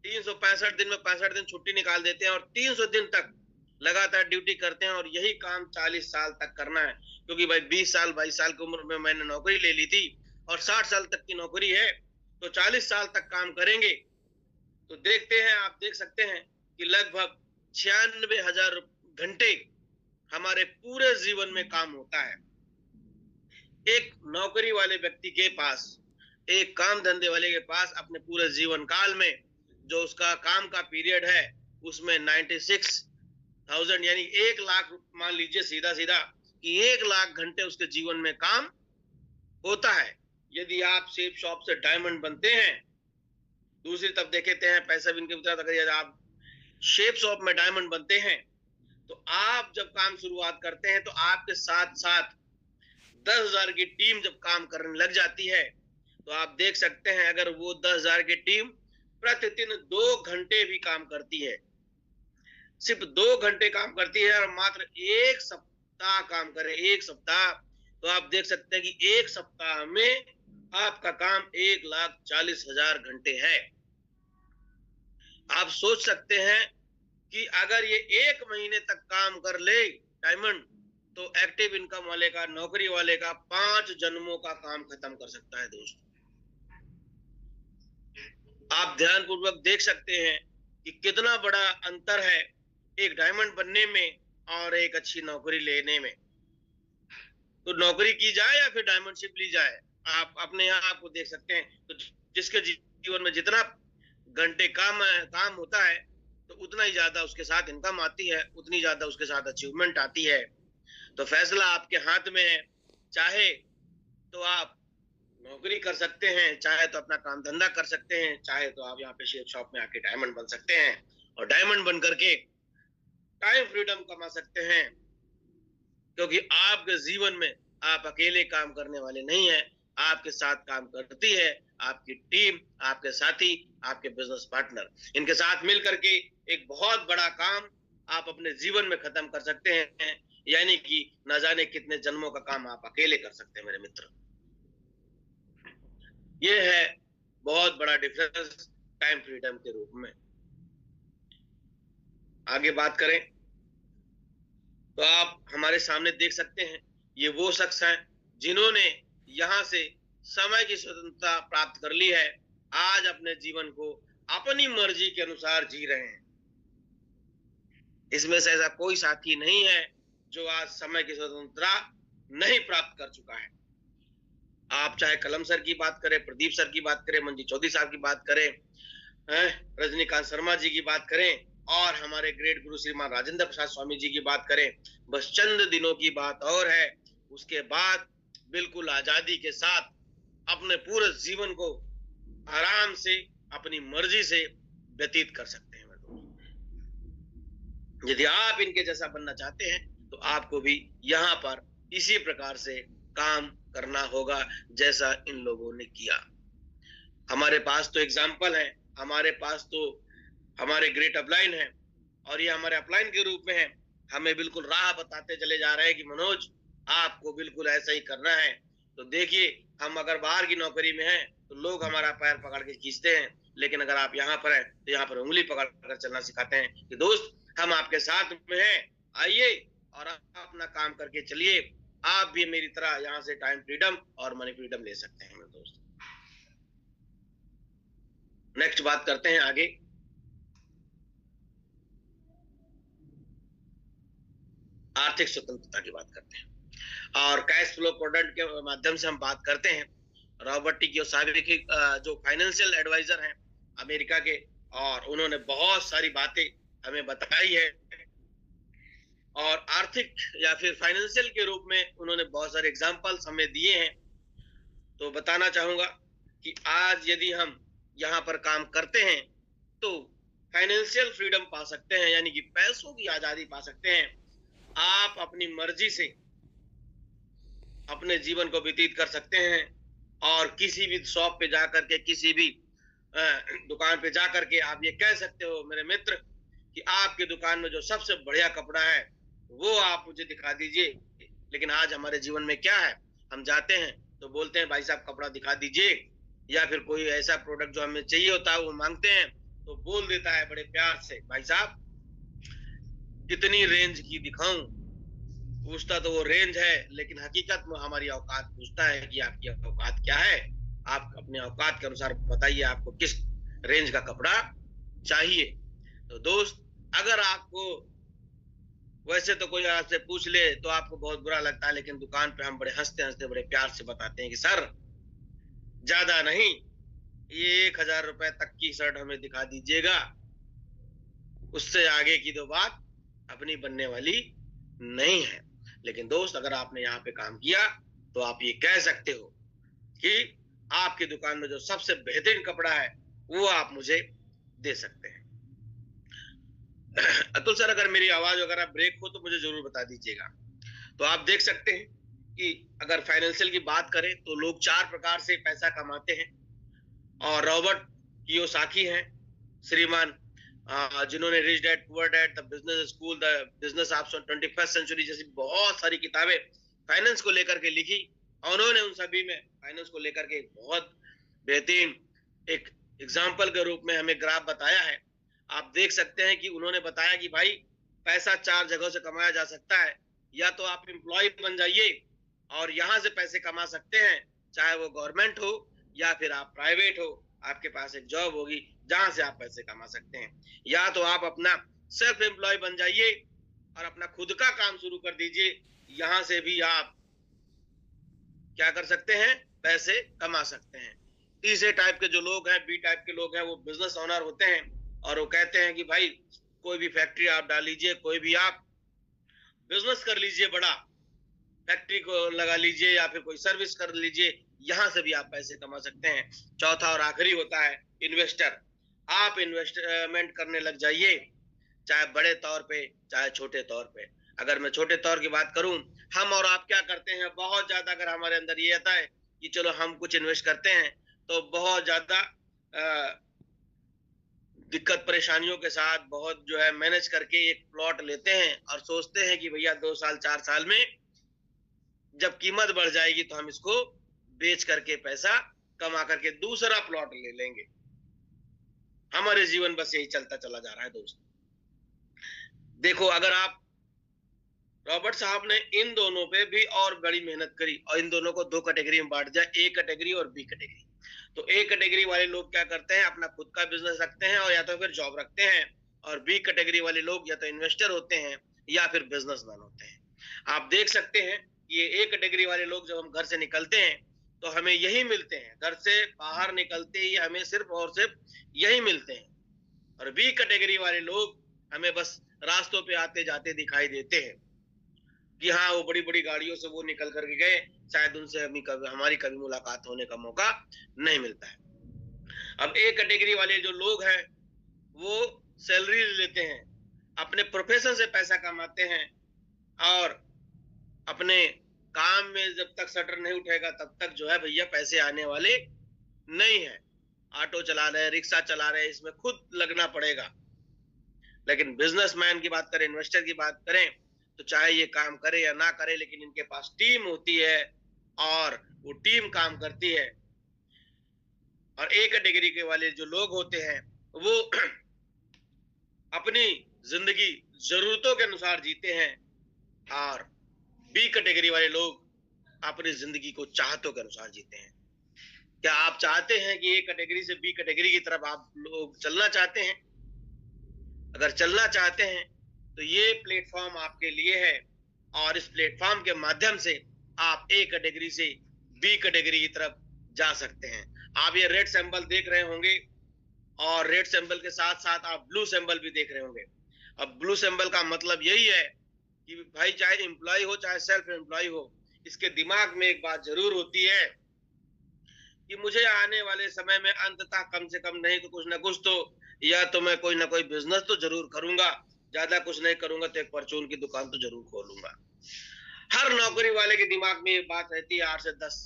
365 दिन में 65 दिन छुट्टी निकाल देते हैं और 300 दिन तक लगातार ड्यूटी करते हैं, और यही काम 40 साल तक करना है, क्योंकि भाई 20 साल 22 साल की उम्र में मैंने नौकरी ले ली थी और 60 साल तक की नौकरी है, तो 40 साल तक काम करेंगे। तो देखते हैं, आप देख सकते हैं कि लगभग 96,000 घंटे हमारे पूरे जीवन में काम होता है। एक नौकरी वाले व्यक्ति के पास, एक काम धंधे वाले के पास अपने पूरे जीवन काल में जो उसका काम का पीरियड है उसमें 96,000 यानी 1,00,000 मान लीजिए सीधा सीधा कि 1,00,000 घंटे उसके जीवन में काम होता है। यदि आप शेप शॉप से डायमंड बनते हैं, दूसरी तरफ देखते हैं पैसा भी इनके तरफ, अगर आप शेप शॉप में डायमंड बनते हैं तो आप जब काम शुरुआत करते हैं तो आपके साथ साथ 10,000 की टीम जब काम करने लग जाती है तो आप देख सकते हैं अगर वो 10,000 की टीम प्रतिदिन 2 घंटे भी काम करती है, सिर्फ 2 घंटे काम करती है और मात्र 1 सप्ताह काम करे, 1 सप्ताह, तो आप देख सकते हैं कि 1 सप्ताह में आपका काम 1,40,000 घंटे है। आप सोच सकते हैं कि अगर ये 1 महीने तक काम कर ले डायमंड तो एक्टिव इनकम वाले का, नौकरी वाले का 5 जन्मों का काम खत्म कर सकता है। दोस्त आप ध्यानपूर्वक देख सकते हैं कि कितना बड़ा अंतर है एक डायमंड बनने में और एक अच्छी नौकरी लेने में। तो नौकरी की जाए या फिर डायमंडशिप ली जाए, आप अपने यहाँ आपको देख सकते हैं। तो जिसके जीवन में जितना घंटे काम होता है तो उतना ही ज्यादा उसके साथ इनकम आती है, उतनी ज्यादा उसके साथ अचीवमेंट आती है। तो फैसला आपके हाथ में है, चाहे तो आप नौकरी कर सकते हैं, चाहे तो अपना काम धंधा कर सकते हैं, चाहे तो आप यहाँ पे शेयर शॉप में आके डायमंड बन सकते हैं और डायमंड बन करके टाइम फ्रीडम कमा सकते हैं। क्योंकि आपके जीवन में आप अकेले काम करने वाले नहीं हैं, आपके साथ काम करती है आपकी टीम, आपके साथी, आपके बिजनेस पार्टनर। इनके साथ मिलकर के एक बहुत बड़ा काम आप अपने जीवन में खत्म कर सकते हैं, यानी कि न जाने कितने जन्मों का काम आप अकेले कर सकते हैं मेरे मित्र। ये है बहुत बड़ा डिफरेंस टाइम फ्रीडम के रूप में। आगे बात करें तो आप हमारे सामने देख सकते हैं ये वो शख्स हैं जिन्होंने यहां से समय की स्वतंत्रता प्राप्त कर ली है, आज अपने जीवन को अपनी मर्जी के अनुसार जी रहे हैं। इसमें से ऐसा कोई साथी नहीं है जो आज समय की स्वतंत्रता नहीं प्राप्त कर चुका है। आप चाहे कलम सर की बात करें, प्रदीप सर की बात करें, मंजी चौधरी साहब की बात करें, रजनीकांत शर्मा जी की बात करें और हमारे ग्रेट गुरु श्रीमान राजेंद्र प्रसाद स्वामी जी की बात करें, बस चंद दिनों की बात और है, उसके बाद बिल्कुल आजादी के साथ अपने पूरे जीवन को आराम से अपनी मर्जी से व्यतीत कर सकते हैं। यदि आप इनके जैसा बनना चाहते हैं तो आपको भी यहाँ पर इसी प्रकार से काम करना होगा जैसा इन लोगों ने किया। हमारे पास तो एग्जाम्पल है, हमारे पास तो हमारे ग्रेट अपलाइन है और ये हमारे अपलाइन के रूप में है, हमें बिल्कुल राह बताते चले जा रहे हैं कि मनोज आपको बिल्कुल ऐसा ही करना है। तो देखिए हम अगर बाहर की नौकरी में हैं तो लोग हमारा पैर पकड़ के खींचते हैं, लेकिन अगर आप यहाँ पर हैं तो यहाँ पर उंगली पकड़ कर चलना सिखाते हैं कि दोस्त हम आपके साथ में हैं, आइए और आप अपना काम करके चलिए, आप भी मेरी तरह यहाँ से टाइम फ्रीडम और मनी फ्रीडम ले सकते हैं मेरे दोस्त। नेक्स्ट बात करते हैं आगे। आर्थिक स्वतंत्रता की बात करते हैं और कैश फ्लो प्रोडक्ट के माध्यम से हम बात करते हैं। रॉबर्ट टी कियोसाकी की जो फाइनेंशियल एडवाइजर हैं अमेरिका के, और उन्होंने बहुत सारी बातें हमें बताई है और आर्थिक या फिर फाइनेंशियल के रूप में उन्होंने बहुत सारे एग्जाम्पल्स हमें दिए हैं। तो बताना चाहूंगा कि आज यदि हम यहाँ पर काम करते हैं तो फाइनेंशियल फ्रीडम पा सकते हैं, यानी कि पैसों की आजादी पा सकते हैं। आप अपनी मर्जी से अपने जीवन को व्यतीत कर सकते हैं और किसी भी शॉप पे जाकर के, किसी भी दुकान पे जाकर के आप ये कह सकते हो मेरे मित्र कि आपकी दुकान में जो सबसे बढ़िया कपड़ा है वो आप मुझे दिखा दीजिए। लेकिन आज हमारे जीवन में क्या है, हम जाते हैं तो बोलते हैं भाई साहब कपड़ा दिखा दीजिए, या फिर कोई ऐसा प्रोडक्ट जो हमें चाहिए होता है वो मांगते हैं तो बोल देता है बड़े प्यार से भाई साहब कितनी रेंज की दिखाऊं। पूछता तो वो रेंज है, लेकिन हकीकत में हमारी औकात पूछता है कि आपकी औकात क्या है, आप अपने औकात के अनुसार बताइए आपको किस रेंज का कपड़ा चाहिए। तो दोस्त अगर आपको वैसे तो कोई आपसे पूछ ले तो आपको बहुत बुरा लगता है, लेकिन दुकान पे हम बड़े हंसते हंसते बड़े प्यार से बताते हैं कि सर ज्यादा नहीं, ये 1,000 रुपए तक की शर्ट हमें दिखा दीजिएगा, उससे आगे की तो बात अपनी बनने वाली नहीं है। लेकिन दोस्त, अगर आपने यहाँ पे काम किया तो आप ये कह सकते हो कि आपकी दुकान में जो सबसे बेहतरीन कपड़ा है वो आप मुझे दे सकते हैं। अतुल सर, अगर मेरी आवाज वगैरह ब्रेक हो तो मुझे जरूर बता दीजिएगा। तो आप देख सकते हैं कि अगर फाइनेंशियल की बात करें तो लोग 4 प्रकार से पैसा कमाते हैं, और रॉबर्ट कियोसाकी हैं श्रीमान, जिन्होंने rich dad poor dad, the business school, the business of 21st century जैसी बहुत सारी किताबें फाइनेंस को लेकर के लिखी। उन्होंने उन सभी में फाइनेंस को लेकर के बहुत बेहतरीन एक एग्जाम्पल के रूप में हमें ग्राफ बताया है। आप देख सकते हैं कि उन्होंने बताया कि भाई पैसा 4 जगहों से कमाया जा सकता है। या तो आप एम्प्लॉय बन जाइए और यहां से पैसे कमा सकते हैं, चाहे वो गवर्नमेंट हो या फिर आप प्राइवेट हो, आपके पास एक जॉब होगी जहां से आप पैसे कमा सकते हैं। या तो आप अपना सेल्फ एम्प्लॉय बन जाइए और अपना खुद का काम शुरू कर दीजिए, यहां से भी आप क्या कर सकते हैं, पैसे कमा सकते हैं। तीसरे टाइप के जो लोग हैं, बी टाइप के लोग हैं, वो बिजनेस ओनर होते हैं और वो कहते हैं कि भाई कोई भी फैक्ट्री आप डाल लीजिए, कोई भी आप बिजनेस कर लीजिए, बड़ा फैक्ट्री को लगा लीजिए या फिर कोई सर्विस कर लीजिए, यहां से भी आप पैसे कमा सकते हैं। चौथा और आखिरी होता है इन्वेस्टर। आप इन्वेस्टमेंट करने लग जाइए, चाहे बड़े तौर पे चाहे छोटे तौर पे। अगर मैं छोटे तौर की बात करूं, हम और आप क्या करते हैं, बहुत ज्यादा अगर हमारे अंदर ये आता है कि चलो हम कुछ इन्वेस्ट करते हैं, तो बहुत ज्यादा दिक्कत परेशानियों के साथ बहुत जो है मैनेज करके एक प्लॉट लेते हैं और सोचते हैं कि भैया 2 साल 4 साल में जब कीमत बढ़ जाएगी तो हम इसको बेच करके पैसा कमा करके दूसरा प्लॉट ले लेंगे। हमारे जीवन बस यही चलता चला जा रहा है दोस्त। देखो, अगर आप रॉबर्ट साहब ने इन दोनों पे भी और बड़ी मेहनत करी और इन दोनों को 2 कैटेगरी में बांट दिया, ए कैटेगरी और बी कैटेगरी। तो ए कैटेगरी वाले लोग क्या करते हैं, अपना खुद का बिजनेस रखते हैं और या तो फिर जॉब रखते हैं, और बी कैटेगरी वाले लोग या तो इन्वेस्टर होते हैं या फिर बिजनेसमैन होते हैं। आप देख सकते हैं ये ए कैटेगरी वाले लोग जब हम घर से निकलते हैं तो हमें यही मिलते हैं, घर से बाहर निकलते ही हमें सिर्फ और सिर्फ यही मिलते हैं। और बी कैटेगरी वाले लोग हमें बस रास्तों पे आते जाते दिखाई देते हैं कि हाँ वो बड़ी बड़ी गाड़ियों से वो निकल करके गए, शायद उनसे हमारी कभी मुलाकात होने का मौका नहीं मिलता है। अब ए कैटेगरी वाले जो लोग हैं वो सैलरी लेते हैं, अपने प्रोफेशन से पैसा कमाते हैं और अपने काम में जब तक शटर नहीं उठेगा तब तक जो है भैया पैसे आने वाले नहीं है। ऑटो चला रहे, रिक्शा चला रहे, इसमें खुद लगना पड़ेगा। लेकिन बिजनेसमैन की बात करें, इन्वेस्टर की बात करें, तो चाहे ये काम करे या ना करे, लेकिन इनके पास टीम होती है और वो टीम काम करती है। और ए कैटेगरी के वाले जो लोग होते हैं वो अपनी जिंदगी जरूरतों के अनुसार जीते हैं, और बी कैटेगरी वाले लोग अपनी जिंदगी को चाहतों के अनुसार जीते हैं। क्या आप चाहते हैं कि ए कैटेगरी से बी कैटेगरी की तरफ आप लोग चलना चाहते हैं? अगर चलना चाहते हैं तो ये प्लेटफॉर्म आपके लिए है, और इस प्लेटफॉर्म के माध्यम से आप ए कैटेगरी से बी कैटेगरी की तरफ जा सकते हैं। आप ये रेड सिंबल देख रहे होंगे और रेड सिंबल के साथ साथ आप ब्लू सिंबल भी देख रहे होंगे। अब ब्लू सिंबल का मतलब यही है कि भाई चाहे एम्प्लॉय हो चाहे सेल्फ एम्प्लॉय हो, इसके दिमाग में एक बात जरूर होती है कि मुझे आने वाले समय में अंततः कम से कम नहीं तो कुछ ना कुछ तो, या तो मैं कोई ना कोई बिजनेस तो जरूर करूंगा, ज्यादा कुछ नहीं करूंगा तो एक परचून की दुकान तो जरूर खोलूंगा। हर नौकरी वाले के दिमाग में ये बात रहती है। 8 से 10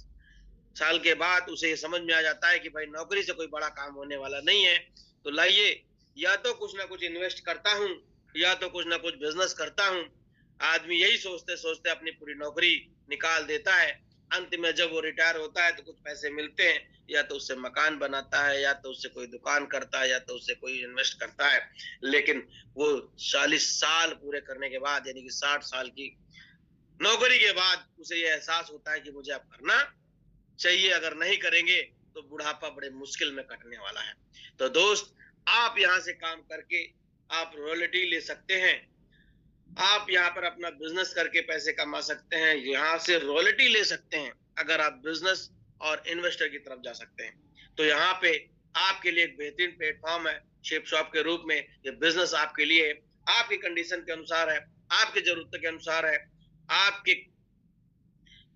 साल के बाद उसे ये समझ में आ जाता है कि भाई नौकरी से कोई बड़ा काम होने वाला नहीं है, तो लाइए या तो कुछ ना कुछ इन्वेस्ट करता हूं या तो कुछ ना कुछ बिजनेस करता हूं। आदमी यही सोचते सोचते अपनी पूरी नौकरी निकाल देता है। अंत में जब वो रिटायर होता है तो कुछ पैसे मिलते हैं, या तो उससे मकान बनाता है, या तो उससे कोई दुकान करता है, या तो उससे कोई इन्वेस्ट करता है। लेकिन वो 40 साल पूरे करने के बाद, यानी कि 60 साल की नौकरी के बाद उसे ये एहसास होता है कि मुझे अब करना चाहिए, अगर नहीं करेंगे तो बुढ़ापा बड़े मुश्किल में कटने वाला है। तो दोस्त, आप यहाँ से काम करके आप रॉयल्टी ले सकते हैं। आप यहाँ पर अपना बिजनेस करके पैसे कमा सकते हैं, यहाँ से रॉयल्टी ले सकते हैं। अगर आप बिजनेस और इन्वेस्टर की तरफ जा सकते हैं तो यहाँ पे आपके लिए एक बेहतरीन प्लेटफॉर्म है शेप शॉप के रूप में। ये बिजनेस आपके लिए आपकी कंडीशन के अनुसार है, आपकी जरूरत के अनुसार है, आपके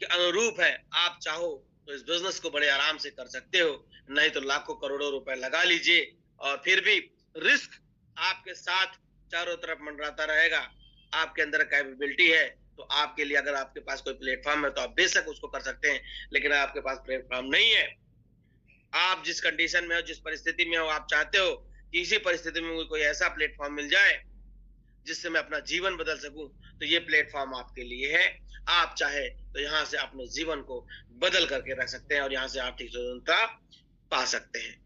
अनुरूप है। आप चाहो तो इस बिजनेस को बड़े आराम से कर सकते हो, नहीं तो लाखों करोड़ों रुपए लगा लीजिए और फिर भी रिस्क आपके साथ चारों तरफ मंडराता रहेगा। आपके अंदर कैपेबिलिटी है तो आपके लिए, अगर आपके पास कोई प्लेटफॉर्म है तो आप बेशक उसको कर सकते हैं, लेकिन आपके पास प्लेटफॉर्म नहीं है, आप जिस कंडीशन में हो, जिस परिस्थिति में हो, आप चाहते हो कि इसी परिस्थिति में मुझे कोई ऐसा प्लेटफॉर्म मिल जाए जिससे मैं अपना जीवन बदल सकूं, तो ये प्लेटफॉर्म आपके लिए है। आप चाहे तो यहाँ से अपने जीवन को बदल करके रख सकते हैं और यहाँ से आर्थिक स्वतंत्रता पा सकते हैं।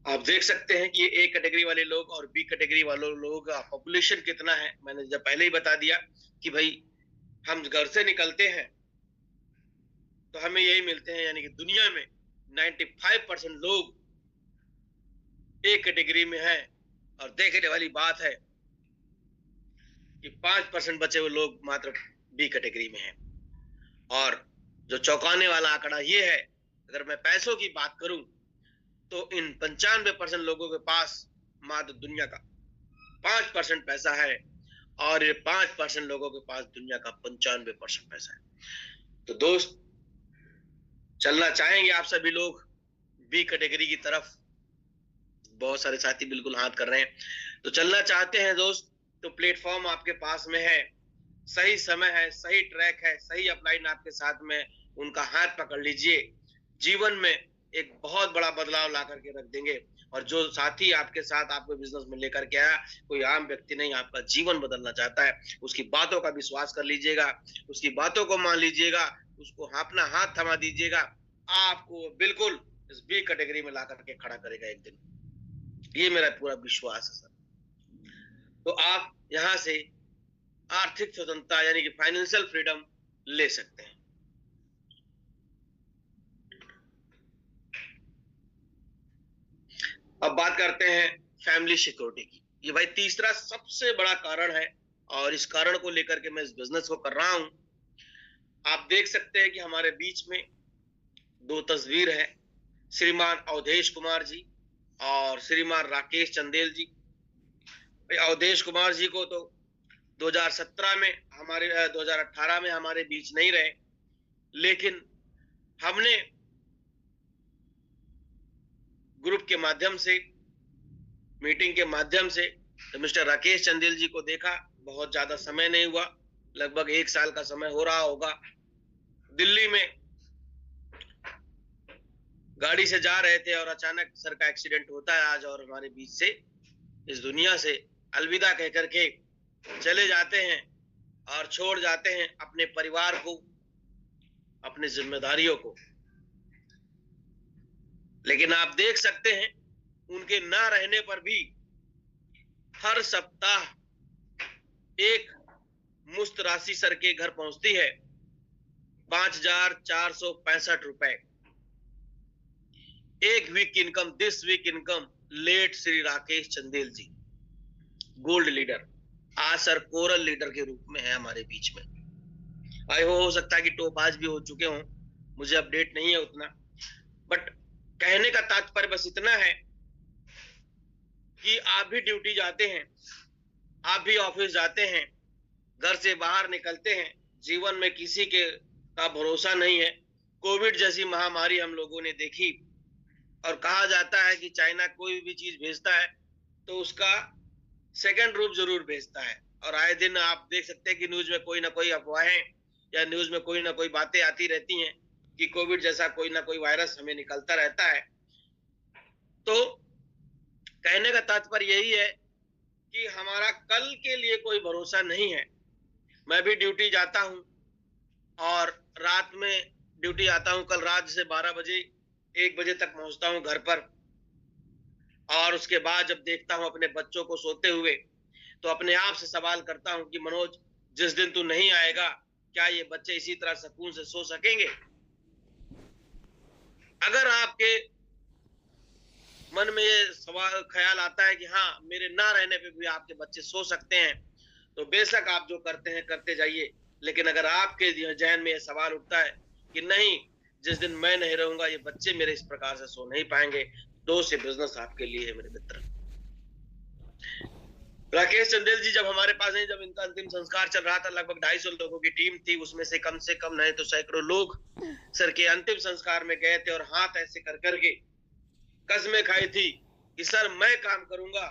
आप देख सकते हैं कि ए कैटेगरी वाले लोग और बी कैटेगरी वाले लोगों का पॉपुलेशन कितना है। मैंने जब पहले ही बता दिया कि भाई हम घर से निकलते हैं तो हमें यही मिलते हैं, यानी कि दुनिया में 95% लोग ए कैटेगरी में हैं। और देखने वाली बात है कि 5% बचे हुए लोग मात्र बी कैटेगरी में हैं। और जो चौंकाने वाला आंकड़ा ये है, अगर मैं पैसों की बात करूं तो इन 95% लोगों के पास मात्र दुनिया का 5% पैसा है और ये 5% लोगों के पास दुनिया का 95% पैसा है। तो दोस्त, चलना चाहेंगे आप सभी लोग बी कैटेगरी की तरफ? बहुत सारे साथी बिल्कुल हाथ कर रहे हैं। तो चलना चाहते हैं दोस्त, तो प्लेटफॉर्म आपके पास में है, सही समय है, सही ट्रैक है, सही अपलाइन आपके साथ में, उनका हाथ पकड़ लीजिए। जीवन में एक बहुत बड़ा बदलाव ला करके रख देंगे। और जो साथी आपके साथ आपको बिजनेस में लेकर के आया, कोई आम व्यक्ति नहीं, आपका जीवन बदलना चाहता है, उसकी बातों का विश्वास कर लीजिएगा, उसकी बातों को मान लीजिएगा, उसको अपना हाथ थमा दीजिएगा, आपको बिल्कुल इस बी कैटेगरी में ला करके खड़ा करेगा एक दिन। ये मेरा पूरा विश्वास है सर। तो आप यहां से आर्थिक स्वतंत्रता यानी कि फाइनेंशियल फ्रीडम ले सकते हैं। अब बात करते हैं फैमिली सिक्योरिटी की। ये भाई तीसरा सबसे बड़ा कारण है और इस कारण को लेकर के मैं इस बिजनेस को कर रहा हूं। आप देख सकते हैं कि हमारे बीच में दो तस्वीर है, श्रीमान अवधेश कुमार जी और श्रीमान राकेश चंदेल जी। अवधेश कुमार जी को तो 2017 में 2018 में हमारे बीच नहीं रहे, लेकिन हमने ग्रुप के माध्यम से, मीटिंग के माध्यम से तो मिस्टर राकेश चंदेल जी को देखा। बहुत ज्यादा समय नहीं हुआ, लगभग 1 साल का समय हो रहा होगा। दिल्ली में गाड़ी से जा रहे थे और अचानक सर का एक्सीडेंट होता है आज, और हमारे बीच से इस दुनिया से अलविदा कह करके चले जाते हैं और छोड़ जाते हैं अपने परिवार को, अपनी जिम्मेदारियों को। लेकिन आप देख सकते हैं उनके ना रहने पर भी हर सप्ताह एक मुफ्त राशि सर के घर पहुंचती है, 5,465 रुपए। एक week income, this week income late Shri Rakesh Chandel ji, gold leader. आज सर कोरल लीडर के रूप में है हमारे बीच में। आई हो सकता है कि टॉप आज भी हो चुके हों, मुझे अपडेट नहीं है उतना, बट कहने का तात्पर्य बस इतना है कि आप भी ड्यूटी जाते हैं, आप भी ऑफिस जाते हैं, घर से बाहर निकलते हैं, जीवन में किसी के का भरोसा नहीं है। कोविड जैसी महामारी हम लोगों ने देखी और कहा जाता है कि चाइना कोई भी चीज भेजता है तो उसका सेकंड रूप जरूर भेजता है। और आए दिन आप देख सकते हैं कि न्यूज में कोई ना कोई अफवाहें या न्यूज में कोई ना कोई बातें आती रहती हैं कि कोविड जैसा कोई ना कोई वायरस हमें निकलता रहता है। तो कहने का तात्पर्य यही है कि हमारा कल के लिए कोई भरोसा नहीं है। मैं भी ड्यूटी जाता हूं और रात में ड्यूटी आता हूं, कल रात से 12 बजे 1 बजे तक पहुंचता हूं घर पर। और उसके बाद जब देखता हूं अपने बच्चों को सोते हुए तो अपने आप से सवाल करता हूं कि मनोज, जिस दिन तू नहीं आएगा क्या ये बच्चे इसी तरह सुकून से सो सकेंगे? अगर आपके मन में ये सवाल ख्याल आता है कि हाँ, मेरे ना रहने पे भी आपके बच्चे सो सकते हैं, तो बेशक आप जो करते हैं करते जाइए। लेकिन अगर आपके जहन में ये सवाल उठता है कि नहीं, जिस दिन मैं नहीं रहूंगा ये बच्चे मेरे इस प्रकार से सो नहीं पाएंगे, दोस्त, ये बिजनेस आपके लिए है मेरे मित्र। राकेश चंदेल जी जब हमारे पास है, जब इनका अंतिम संस्कार चल रहा था, लगभग 250 लोगों की टीम थी, उसमें से कम नहीं तो सैकड़ों लोग सर के अंतिम संस्कार में गए थे और हाथ ऐसे कर करके कसमें खाई थी कि सर मैं काम करूंगा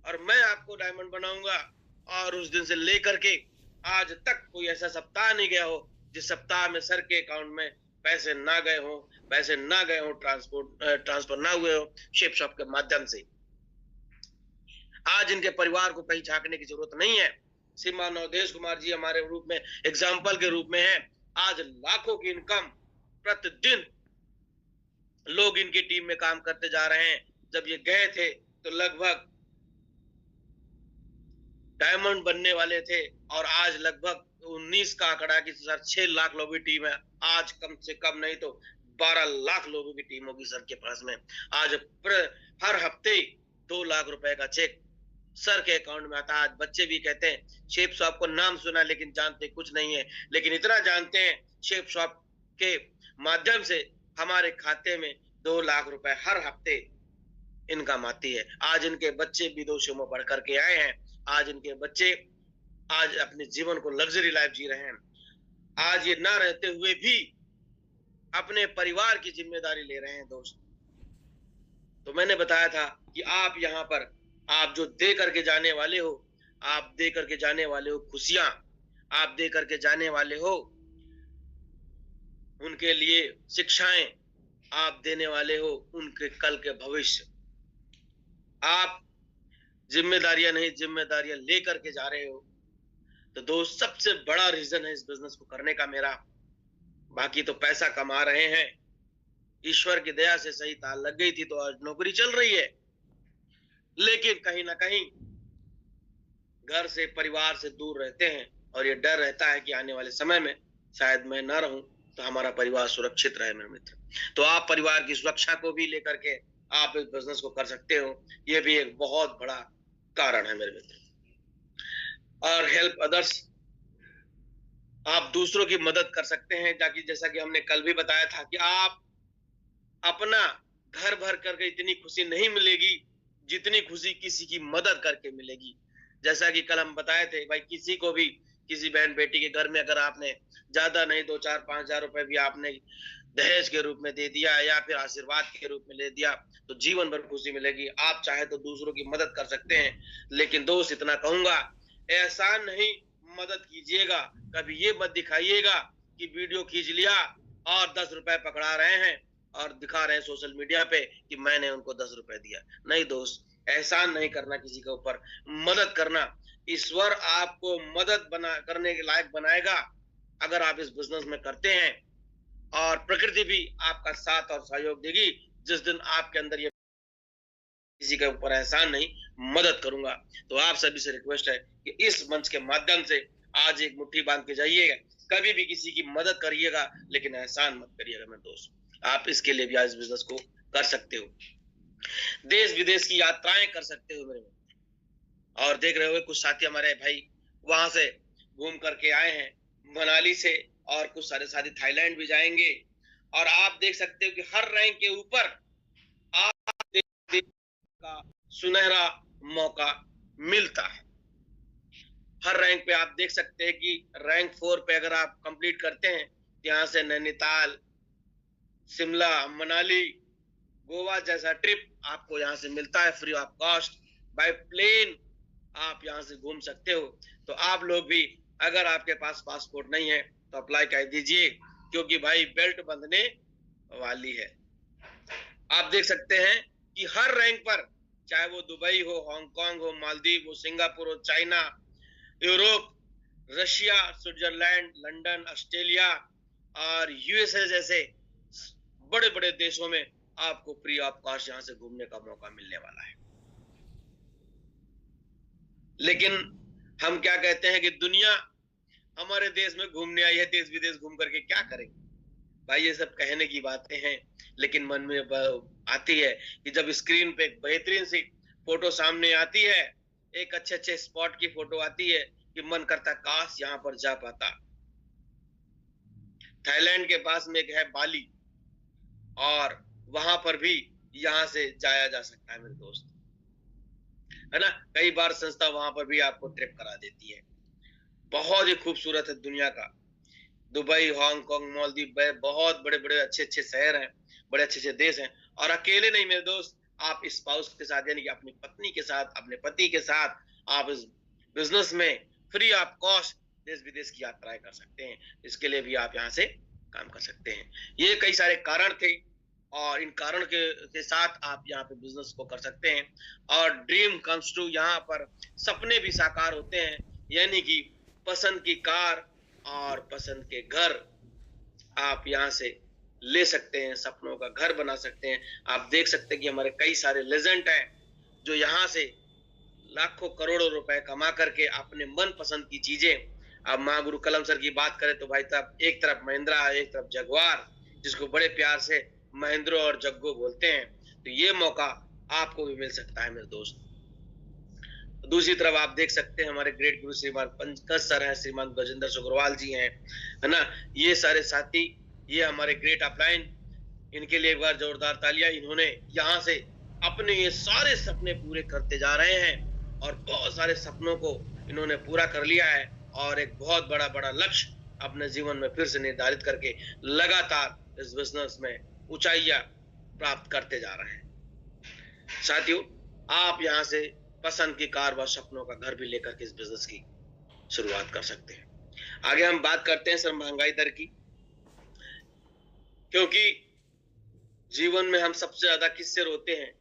और मैं आपको डायमंड बनाऊंगा। और उस दिन से लेकर के आज तक कोई ऐसा सप्ताह नहीं गया हो जिस सप्ताह में सर के अकाउंट में पैसे ना गए हो, पैसे ना गए हो, ट्रांसफर ना हुए हो शेप शॉप के माध्यम से। आज इनके परिवार को कहीं झांकने की जरूरत नहीं है। श्रीमान अवधेश कुमार जी हमारे रूप में एग्जाम्पल के रूप में है। आज लाखों की इनकम प्रतिदिन लोग इनकी टीम में काम करते जा रहे हैं। जब ये गए थे तो लगभग डायमंड बनने वाले थे और आज लगभग 19 का आंकड़ा की सर 6 लाख लोगों की टीम है। आज कम से कम नहीं तो 12 लाख लोगों की टीम होगी सर के पास में। आज हर हफ्ते 2 लाख रुपए का चेक सर के अकाउंट में आता है। आज बच्चे भी कहते हैं शेप शॉप को नाम सुना लेकिन जानते कुछ नहीं है, लेकिन इतना जानते हैं शेप शॉप के माध्यम से हमारे खाते में 2 लाख रुपए हर हफ्ते इनकम आती है। आज इनके बच्चे विदेशों में पढ़ करके आए हैं। आज इनके बच्चे आज अपने जीवन को लग्जरी लाइफ जी रहे हैं। आज ये ना रहते हुए भी अपने परिवार की जिम्मेदारी ले रहे हैं दोस्त। तो मैंने बताया था कि आप यहाँ पर आप जो दे करके जाने वाले हो, आप दे करके जाने वाले हो खुशियां, आप दे करके जाने वाले हो उनके लिए शिक्षाएं, आप देने वाले हो उनके कल के भविष्य। आप जिम्मेदारियां नहीं, जिम्मेदारियां लेकर के जा रहे हो। तो दोस्त सबसे बड़ा रीजन है इस बिजनेस को करने का मेरा। बाकी तो पैसा कमा रहे हैं, ईश्वर की दया से सही ताल लग गई थी तो आज नौकरी चल रही है। लेकिन कहीं ना कहीं घर से परिवार से दूर रहते हैं और ये डर रहता है कि आने वाले समय में शायद मैं ना रहूं तो हमारा परिवार सुरक्षित रहे मेरे मित्र। तो आप परिवार की सुरक्षा को भी लेकर के आप इस बिजनेस को कर सकते हो, ये भी एक बहुत बड़ा कारण है मेरे मित्र। और हेल्प अदर्स, आप दूसरों की मदद कर सकते हैं, ताकि जैसा कि हमने कल भी बताया था कि आप अपना घर भर करके इतनी खुशी नहीं मिलेगी जितनी खुशी किसी की मदद करके मिलेगी। जैसा कि कल हम बताए थे भाई, किसी को भी किसी बहन बेटी के घर में अगर आपने ज्यादा नहीं 2-4-5 हजार रुपए भी आपने दहेज के रूप में दे दिया या फिर आशीर्वाद के रूप में ले दिया तो जीवन भर खुशी मिलेगी। आप चाहे तो दूसरों की मदद कर सकते हैं, लेकिन दोस्त इतना कहूंगा, एहसान नहीं मदद कीजिएगा। कभी ये मत दिखाइएगा कि वीडियो खींच लिया और 10 रुपए पकड़ा रहे हैं और दिखा रहे हैं सोशल मीडिया पे कि मैंने उनको 10 रुपए दिया। नहीं दोस्त, एहसान नहीं करना किसी के ऊपर, मदद करना। ईश्वर आपको मदद करने के लायक बनाएगा अगर आप इस बिजनेस में करते हैं, और प्रकृति भी आपका साथ और सहयोग देगी जिस दिन आपके अंदर ये किसी के ऊपर एहसान नहीं, मदद करूंगा। तो आप सभी से रिक्वेस्ट है कि इस मंच के माध्यम से आज एक मुट्ठी बांध के जाइएगा, कभी भी किसी की मदद करिएगा लेकिन एहसान मत करिएगा मेरे दोस्त। आप इसके लिए भी आज बिजनेस को कर सकते हो, देश विदेश की यात्राएं कर सकते हो मेरे। और देख रहे हो कुछ साथी हमारे भाई वहां से घूम करके आए हैं मनाली से, और कुछ सारे साथी थाईलैंड भी जाएंगे। और आप देख सकते हो कि हर रैंक के ऊपर आप का सुनहरा मौका मिलता है। हर रैंक पे आप देख सकते हैं कि रैंक 4 पे अगर आप कंप्लीट करते हैं, यहाँ से नैनीताल, शिमला, मनाली, गोवा जैसा ट्रिप आपको यहाँ से मिलता है free of cost. By plane आप यहाँ से घूम सकते हो। तो आप लोग भी अगर आपके पास पासपोर्ट नहीं है तो अप्लाई कर दीजिए, क्योंकि भाई बेल्ट बंधने वाली है। आप देख सकते हैं कि हर रैंक पर, चाहे वो दुबई हो, हांगकांग हो, मालदीव हो, सिंगापुर हो, China, Europe, Russia, Switzerland, London, Australia और यूएसए जैसे बड़े बड़े देशों में आपको फ्री ऑफ कॉस्ट यहाँ से घूमने का मौका मिलने वाला है। लेकिन हम क्या कहते हैं कि दुनिया हमारे देश में घूमने आई है, देश विदेश घूम करके क्या करेंगे। भाई ये सब कहने की बातें हैं, लेकिन मन में आती है कि जब स्क्रीन पे एक बेहतरीन सी फोटो सामने आती है, एक अच्छे अच्छे स्पॉट की फोटो आती है, कि मन करता काश यहाँ पर जा पाता। थाईलैंड के पास में एक है बाली, और वहां पर भी यहाँ से जाया जा सकता है मेरे दोस्त, है ना। कई बार संस्था वहां पर भी आपको ट्रिप करा देती है। बहुत ही खूबसूरत है दुनिया का। दुबई, हांगकांग, मालदीव, बहुत बड़े बड़े अच्छे अच्छे शहर हैं, बड़े अच्छे अच्छे देश हैं। और अकेले नहीं मेरे दोस्त, आप स्पाउस के साथ, यानी कि अपनी पत्नी के साथ, अपने पति के साथ, आप इस बिजनेस में फ्री ऑफ कॉस्ट देश विदेश की यात्राएं कर सकते हैं। इसके लिए भी आप यहाँ से काम कर सकते हैं। ये कई सारे कारण थे, और इन कारण के साथ आप यहाँ पे बिजनेस को कर सकते हैं। और ड्रीम कम्स ट्रू, यहाँ पर सपने भी साकार होते हैं, यानी कि पसंद की कार और पसंद के घर आप यहाँ से ले सकते हैं, सपनों का घर बना सकते हैं। आप देख सकते हैं कि हमारे कई सारे लेजेंड हैं जो यहाँ से लाखों करोड़ों रुपए कमा करके अपने मन पसंद की चीजें, अब माँ गुरु कलम सर की बात करें तो भाई साहब, एक तरफ महिंद्रा, एक तरफ जगुआर, जिसको बड़े प्यार से महेंद्रो और जग्गो बोलते हैं। तो ये मौका आपको भी मिल सकता है मेरे दोस्त। दूसरी तरफ आप देख सकते हैं हमारे ग्रेट गुरु श्रीमान पंकज सर हैं, श्रीमान गजेंद्र सुग्रवाल जी हैं, है ना। ये सारे साथी, ये हमारे ग्रेट अपलाइन, इनके लिए एक बार जोरदार तालियां। इन्होंने यहाँ से अपने ये सारे सपने पूरे करते जा रहे हैं, और बहुत सारे सपनों को इन्होंने पूरा कर लिया है, और एक बहुत बड़ा बड़ा लक्ष्य अपने जीवन में फिर से निर्धारित करके लगातार इस बिजनेस में ऊंचाइयां प्राप्त करते जा रहे हैं। साथियों, आप यहाँ से पसंद की कार व सपनों का घर भी लेकर के इस बिजनेस की शुरुआत कर सकते हैं। आगे हम बात करते हैं सर महंगाई दर की, क्योंकि जीवन में हम सबसे ज्यादा किससे रोते हैं?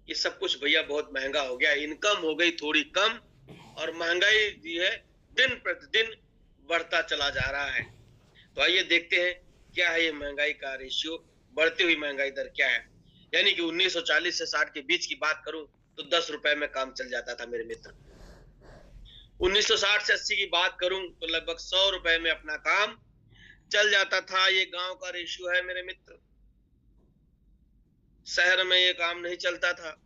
ये सब कुछ भैया बहुत महंगा हो गया, इनकम हो गई थोड़ी कम, और महंगाई जी है दिन प्रतिदिन बढ़ता चला जा रहा है। तो आइए देखते हैं क्या है ये महंगाई का रेशियो, बढ़ती हुई महंगाई दर क्या है। यानी कि 1940 से 60 के बीच की बात करूं तो 10 रुपए में काम चल जाता था मेरे मित्र। 1960 से 80 की बात करूं तो लगभग 100 रुपए में अपना काम चल जाता था। ये गांव का रेशियो है मेरे मित्र, शहर में ये काम नहीं चलता था।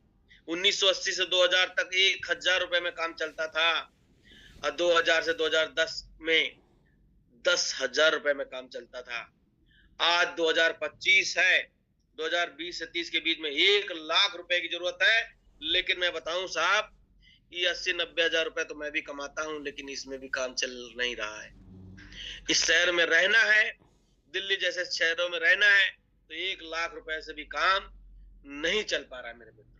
1980 से 2000 तक 1000 रुपए में काम चलता था, और 2000 से 2010 में 10,000 रुपए में काम चलता था। आज 2025 है, 2020 से 30 के बीच में 1 लाख रुपए की जरूरत है। लेकिन मैं बताऊं साहब, ये 80-90 हजार रुपए तो मैं भी कमाता हूं, लेकिन इसमें भी काम चल नहीं रहा है। इस शहर में रहना है, दिल्ली जैसे शहरों में रहना है, तो 1 लाख रुपए से भी काम नहीं चल पा रहा है मेरे मित्र।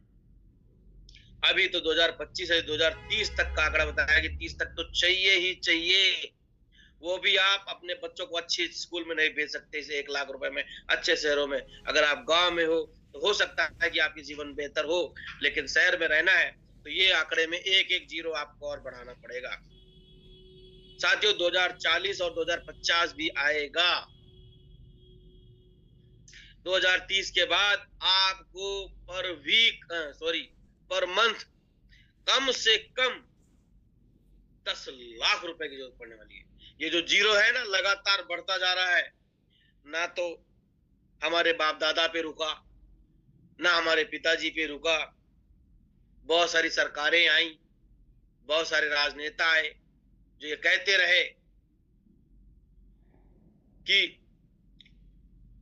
अभी तो 2025 से 2030 तक का आंकड़ा बताया कि 30 तक तो चाहिए ही चाहिए। वो भी आप अपने बच्चों को अच्छी स्कूल में नहीं भेज सकते इसे 1 लाख रुपए में, अच्छे शहरों में। अगर आप गांव में हो तो हो सकता है कि आपकी जीवन बेहतर हो, लेकिन शहर में रहना है तो ये आंकड़े में एक एक जीरो आपको और बढ़ाना पड़ेगा। साथियों, 2040 और 2050 भी आएगा। 2030 के बाद आपको पर मंथ कम से कम 10 लाख रुपए की जरूरत पड़ने वाली है। ये जो जीरो है ना, लगातार बढ़ता जा रहा है। ना तो हमारे बाप दादा पे रुका, ना हमारे पिताजी पे रुका। बहुत सारी सरकारें आई, बहुत सारे राजनेता आए जो ये कहते रहे कि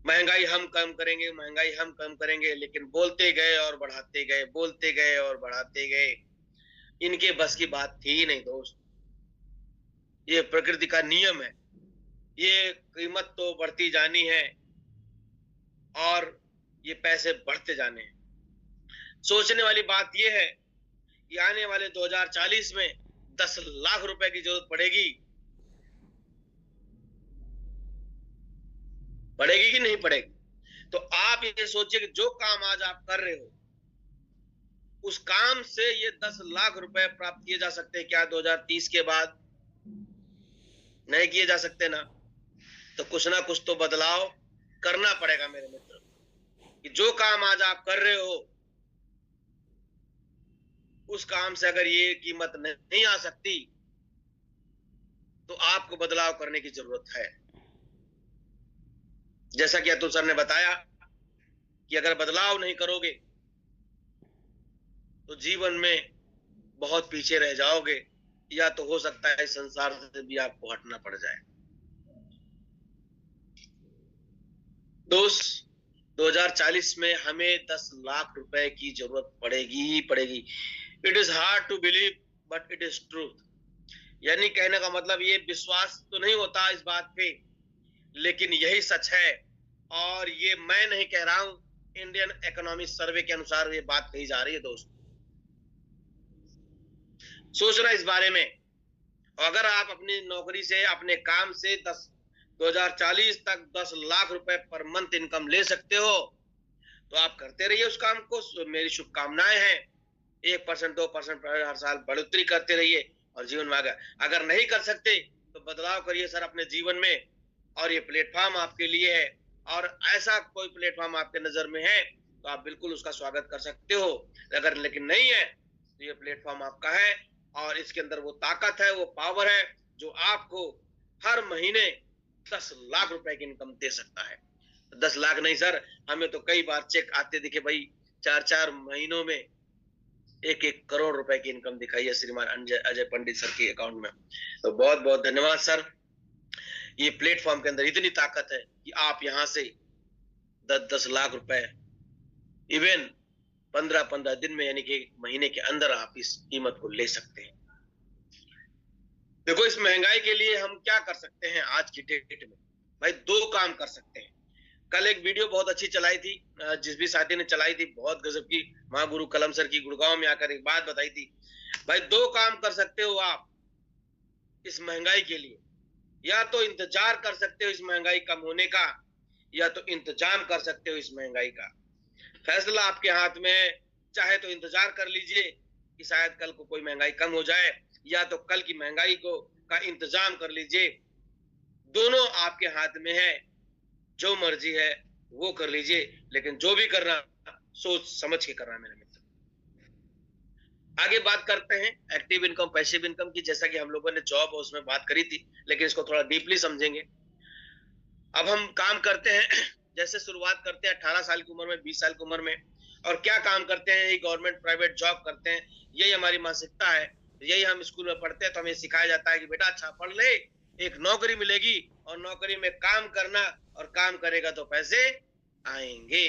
महंगाई हम कम करेंगे, महंगाई हम कम करेंगे, लेकिन बोलते गए और बढ़ाते गए, बोलते गए और बढ़ाते गए। इनके बस की बात थी ही नहीं दोस्त। ये प्रकृति का नियम है, ये कीमत तो बढ़ती जानी है और ये पैसे बढ़ते जाने हैं। सोचने वाली बात ये है कि आने वाले 2040 में 10 लाख रुपए की जरूरत पड़ेगी। पड़ेगी कि नहीं पड़ेगी? तो आप ये सोचिए कि जो काम आज आप कर रहे हो, उस काम से ये 10 लाख रुपए प्राप्त किए जा सकते हैं क्या 2030 के बाद? नहीं किए जा सकते ना। तो कुछ ना कुछ तो बदलाव करना पड़ेगा मेरे मित्र, कि जो काम आज आप कर रहे हो उस काम से अगर ये कीमत नहीं आ सकती तो आपको बदलाव करने की जरूरत है। जैसा कि अतुल सर ने बताया कि अगर बदलाव नहीं करोगे तो जीवन में बहुत पीछे रह जाओगे, या तो हो सकता है इस संसार से भी आपको हटना पड़ जाए। दोस्त, 2040 में हमें 10 लाख रुपए की जरूरत पड़ेगी ही पड़ेगी। It is hard to believe but it is truth. यानी कहने का मतलब ये विश्वास तो नहीं होता इस बात पे, लेकिन यही सच है। और ये मैं नहीं कह रहा हूं, इंडियन इकोनॉमिक सर्वे के अनुसार ये बात कही जा रही है। दोस्त, सोचना इस बारे में। अगर आप अपनी नौकरी से, अपने काम से 2040 तक 10 लाख रुपए पर मंथ इनकम ले सकते हो तो आप करते रहिए उस काम को। मेरी शुभकामनाएं हैं। 1% 2% हर साल बढ़ोतरी करते रहिए और जीवन में आगे। अगर नहीं कर सकते तो बदलाव करिए सर अपने जीवन में, और ये प्लेटफॉर्म आपके लिए है। और ऐसा कोई प्लेटफॉर्म आपके नजर में है तो आप बिल्कुल उसका स्वागत कर सकते हो। अगर लेकिन नहीं है तो ये प्लेटफॉर्म आपका है, और इसके अंदर वो ताकत है, वो पावर है जो आपको हर महीने 10 लाख रुपए की इनकम दे सकता है। 10 लाख नहीं सर, हमें तो कई बार चेक आते दिखे भाई, 4-4 महीनों में 1-1 करोड़ रुपए की इनकम दिखाई है श्रीमान अजय पंडित सर के अकाउंट में। तो बहुत बहुत धन्यवाद सर। ये प्लेटफॉर्म के अंदर इतनी ताकत है कि आप यहां से 10-10 लाख रुपए इवन 15-15 दिन में, यानी कि महीने के अंदर आप इस कीमत को ले सकते हैं। देखो, इस महंगाई के लिए हम क्या कर सकते हैं आज की डेट में? भाई 2 काम कर सकते हैं। कल एक वीडियो बहुत अच्छी चलाई थी, जिस भी साथी ने चलाई थी, बहुत गजब की, महागुरु कलम सर की, गुड़गांव में आकर एक बात बताई थी। भाई 2 काम कर सकते हो आप इस महंगाई के लिए। या तो इंतजार कर सकते हो इस महंगाई कम होने का, या तो इंतजाम कर सकते हो इस महंगाई का। फैसला आपके हाथ में है। चाहे तो इंतजार कर लीजिए कि शायद कल को कोई महंगाई कम हो जाए, या तो कल की महंगाई का इंतजाम कर लीजिए। दोनों आपके हाथ में है। जो मर्जी है वो कर लीजिए, लेकिन जो भी करना सोच समझ के करना मेरे मित्र। आगे बात करते हैं एक्टिव इनकम, पैसिव इनकम की। जैसा कि हम लोगों ने जॉब और उसमें बात करी थी, लेकिन इसको थोड़ा डीपली समझेंगे। अब हम काम करते हैं, जैसे शुरुआत करते हैं 18 साल की उम्र में, 20 साल की उम्र में, और क्या काम करते हैं? यही गवर्नमेंट प्राइवेट जॉब करते हैं। यही हमारी मानसिकता है। यही हम स्कूल में पढ़ते हैं तो हमें सिखाया जाता है कि बेटा अच्छा पढ़ ले, एक नौकरी मिलेगी और नौकरी में काम करना, और काम करेगा तो पैसे आएंगे।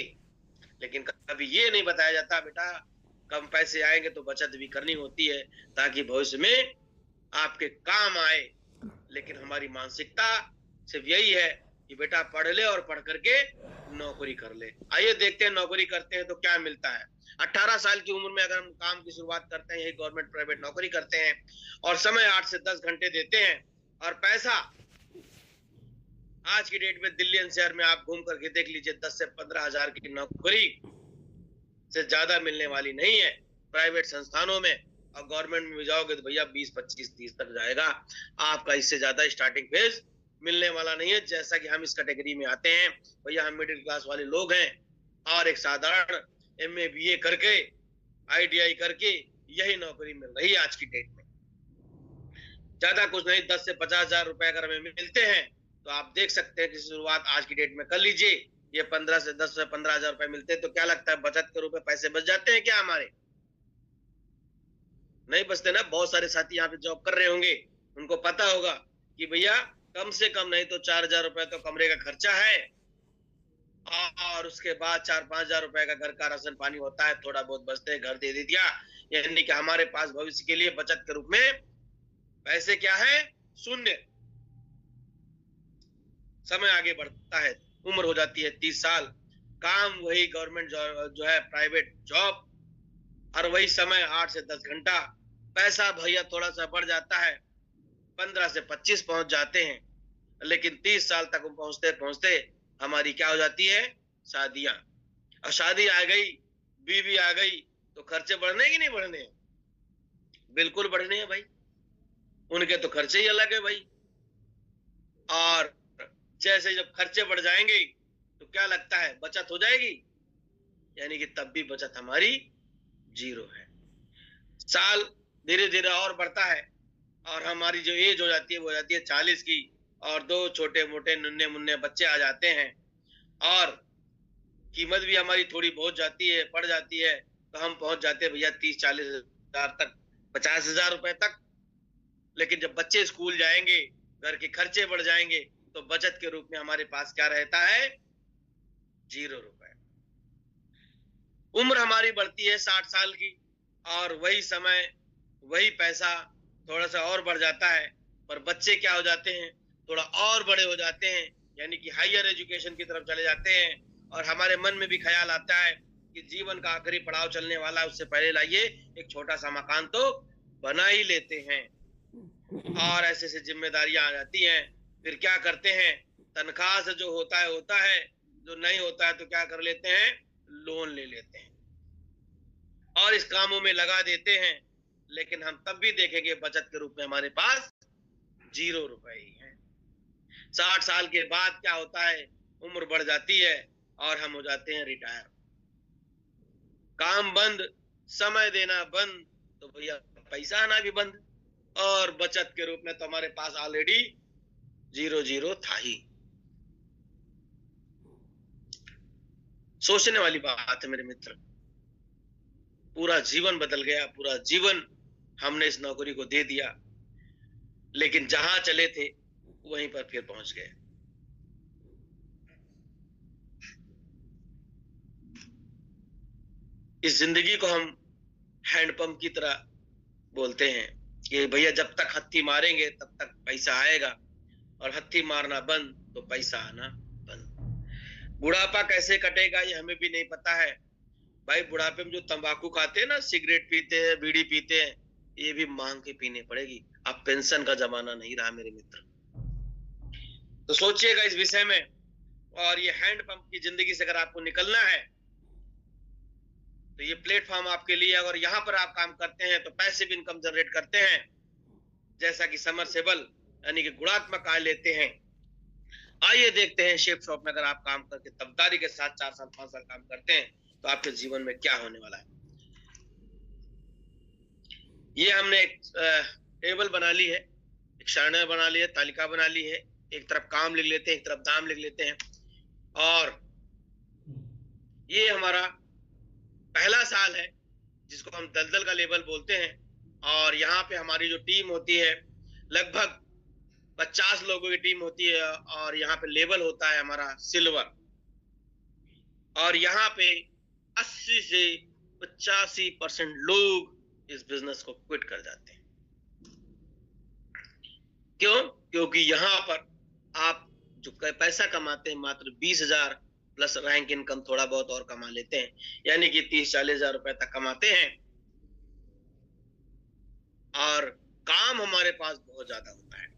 लेकिन कभी ये नहीं बताया जाता बेटा कम पैसे आएंगे तो बचत भी करनी होती है ताकि भविष्य में आपके काम आए। लेकिन हमारी मानसिकता सिर्फ यही है कि बेटा पढ़ ले और पढ़ करके नौकरी कर ले। आइए देखते हैं नौकरी करते हैं तो क्या मिलता है। 18 साल की उम्र में अगर हम काम की शुरुआत करते हैं, यही गवर्नमेंट प्राइवेट नौकरी करते हैं, और समय 8 से 10 घंटे देते हैं, और पैसा आज की डेट में दिल्ली एनसीआर में आप घूम करके देख लीजिए, 10 से 15 हजार की नौकरी से ज्यादा मिलने वाली नहीं है प्राइवेट संस्थानों में। और गवर्नमेंट में भी जाओगे तो भैया 20, 25, 30 तक जाएगा। आपका इससे ज्यादा स्टार्टिंग फेज मिलने वाला नहीं है। जैसा कि हम इस कैटेगरी में आते हैं, भैया हम मिडिल क्लास वाले लोग हैं, और एक साधारण MA BA करके, ITI करके यही नौकरी मिल रही है आज की डेट में। ज्यादा कुछ नहीं, 10 से 50 हजार रुपए अगर हमें मिलते हैं तो आप देख सकते हैं कि शुरुआत आज की डेट में कर लीजिए। ये 10 से 15 हजार रुपए मिलते हैं तो क्या लगता है बचत के रूप में पैसे बच जाते हैं क्या हमारे? नहीं बचते ना। बहुत सारे साथी यहाँ पे जॉब कर रहे होंगे, उनको पता होगा कि भैया कम से कम नहीं तो 4,000 रुपए तो कमरे का खर्चा है, और उसके बाद 4-5 हजार रुपए का घर का राशन पानी होता है, थोड़ा बहुत बचते हैं, घर दे दिया। यानी कि हमारे पास भविष्य के लिए बचत के रूप में पैसे क्या है? शून्य। समय आगे बढ़ता है, उम्र हो जाती है 30 साल, काम वही गवर्नमेंट जो है प्राइवेट जॉब, और वही समय 8 से 10 घंटा। पैसा भैया थोड़ा सा बढ़ जाता है, 15 से 25 पहुंच जाते हैं, लेकिन 30 साल तक पहुंचते पहुंचते हमारी क्या हो जाती है? शादियां। और शादी आ गई, बीवी आ गई, तो खर्चे बढ़ने कि नहीं बढ़ने? बिल्कुल बढ़ने हैं भाई। उनके तो खर्चे ही अलग है भाई। और जैसे जब खर्चे बढ़ जाएंगे तो क्या लगता है बचत हो जाएगी? यानी कि तब भी बचत हमारी 0 है। साल धीरे धीरे और बढ़ता है, और हमारी जो एज हो जाती है वो हो जाती है 40 की, और 2 छोटे मोटे नन्हे मुन्ने बच्चे आ जाते हैं। और कीमत भी हमारी थोड़ी बहुत जाती है, पड़ जाती है, तो हम पहुंच जाते हैं भैया 30-40 हजार तक, 50 हजार रुपए तक। लेकिन जब बच्चे स्कूल जाएंगे, घर के खर्चे बढ़ जाएंगे, तो बचत के रूप में हमारे पास क्या रहता है? 0 रुपए। उम्र हमारी बढ़ती है 60 साल की, और वही समय, वही पैसा थोड़ा सा और बढ़ जाता है, पर बच्चे क्या हो जाते हैं? थोड़ा और बड़े हो जाते हैं, यानी कि हायर एजुकेशन की तरफ चले जाते हैं, और हमारे मन में भी ख्याल आता है कि जीवन का आखिरी पड़ाव चलने वाला है, उससे पहले लाइए एक छोटा सा मकान तो बना ही लेते हैं। और ऐसे ऐसे जिम्मेदारियां आ जाती हैं, फिर क्या करते हैं? तनख्वाह से जो होता है, जो नहीं होता है तो क्या कर लेते हैं? लोन ले लेते हैं और इस कामों में लगा देते हैं। लेकिन हम तब भी देखेंगे बचत के रूप में हमारे पास 0 रुपए ही है। 60 साल के बाद क्या होता है? उम्र बढ़ जाती है और हम हो जाते हैं रिटायर। काम बंद, समय देना बंद, तो भैया पैसा आना भी बंद, और बचत के रूप में तो हमारे पास ऑलरेडी 0 था ही। सोचने वाली बात है मेरे मित्र। पूरा जीवन बदल गया, पूरा जीवन हमने इस नौकरी को दे दिया, लेकिन जहां चले थे वहीं पर फिर पहुंच गए। इस जिंदगी को हम हैंडपंप की तरह बोलते हैं कि भैया जब तक हत्थी मारेंगे तब तक पैसा आएगा, और हत्थी मारना बंद तो पैसा आना बंद। बुढ़ापा कैसे कटेगा ये हमें भी नहीं पता है। भाई बुढ़ापे में जो तंबाकू खाते हैं ना, सिगरेट पीते हैं, बीड़ी पीते हैं, ये भी मांग के पीने पड़ेगी। अब पेंशन का जमाना नहीं रहा मेरे मित्र। तो सोचिएगा इस विषय में। और ये हैंडपंप की जिंदगी से अगर आपको निकलना है तो ये प्लेटफॉर्म आपके लिए। अगर यहाँ पर आप काम करते हैं तो पैसिव इनकम जनरेट करते हैं, जैसा कि समरसेबल यानी कि गुणात्मक आय लेते हैं। आइए देखते हैं शेप शॉप में अगर आप काम करके तबदारी के साथ 4 साल 5 साल काम करते हैं तो आपके जीवन में क्या होने वाला है। ये हमने एक टेबल बना ली है, एक सारणी बना ली है, तालिका बना ली है। एक तरफ काम लिख लेते हैं, एक तरफ दाम लिख लेते हैं। और ये हमारा पहला साल है जिसको हम दलदल का लेवल बोलते हैं। और यहाँ पे हमारी जो टीम होती है लगभग 50 लोगों की टीम होती है, और यहाँ पे लेवल होता है हमारा सिल्वर। और यहाँ पे 80 से 85% लोग इस बिजनेस को क्विट कर जाते हैं। क्यों? क्योंकि यहाँ पर आप जो पैसा कमाते हैं मात्र 20,000 प्लस रैंक इनकम थोड़ा बहुत और कमा लेते हैं, यानी कि 30-40 हजार रुपए तक कमाते हैं। और काम हमारे पास बहुत ज्यादा होता है।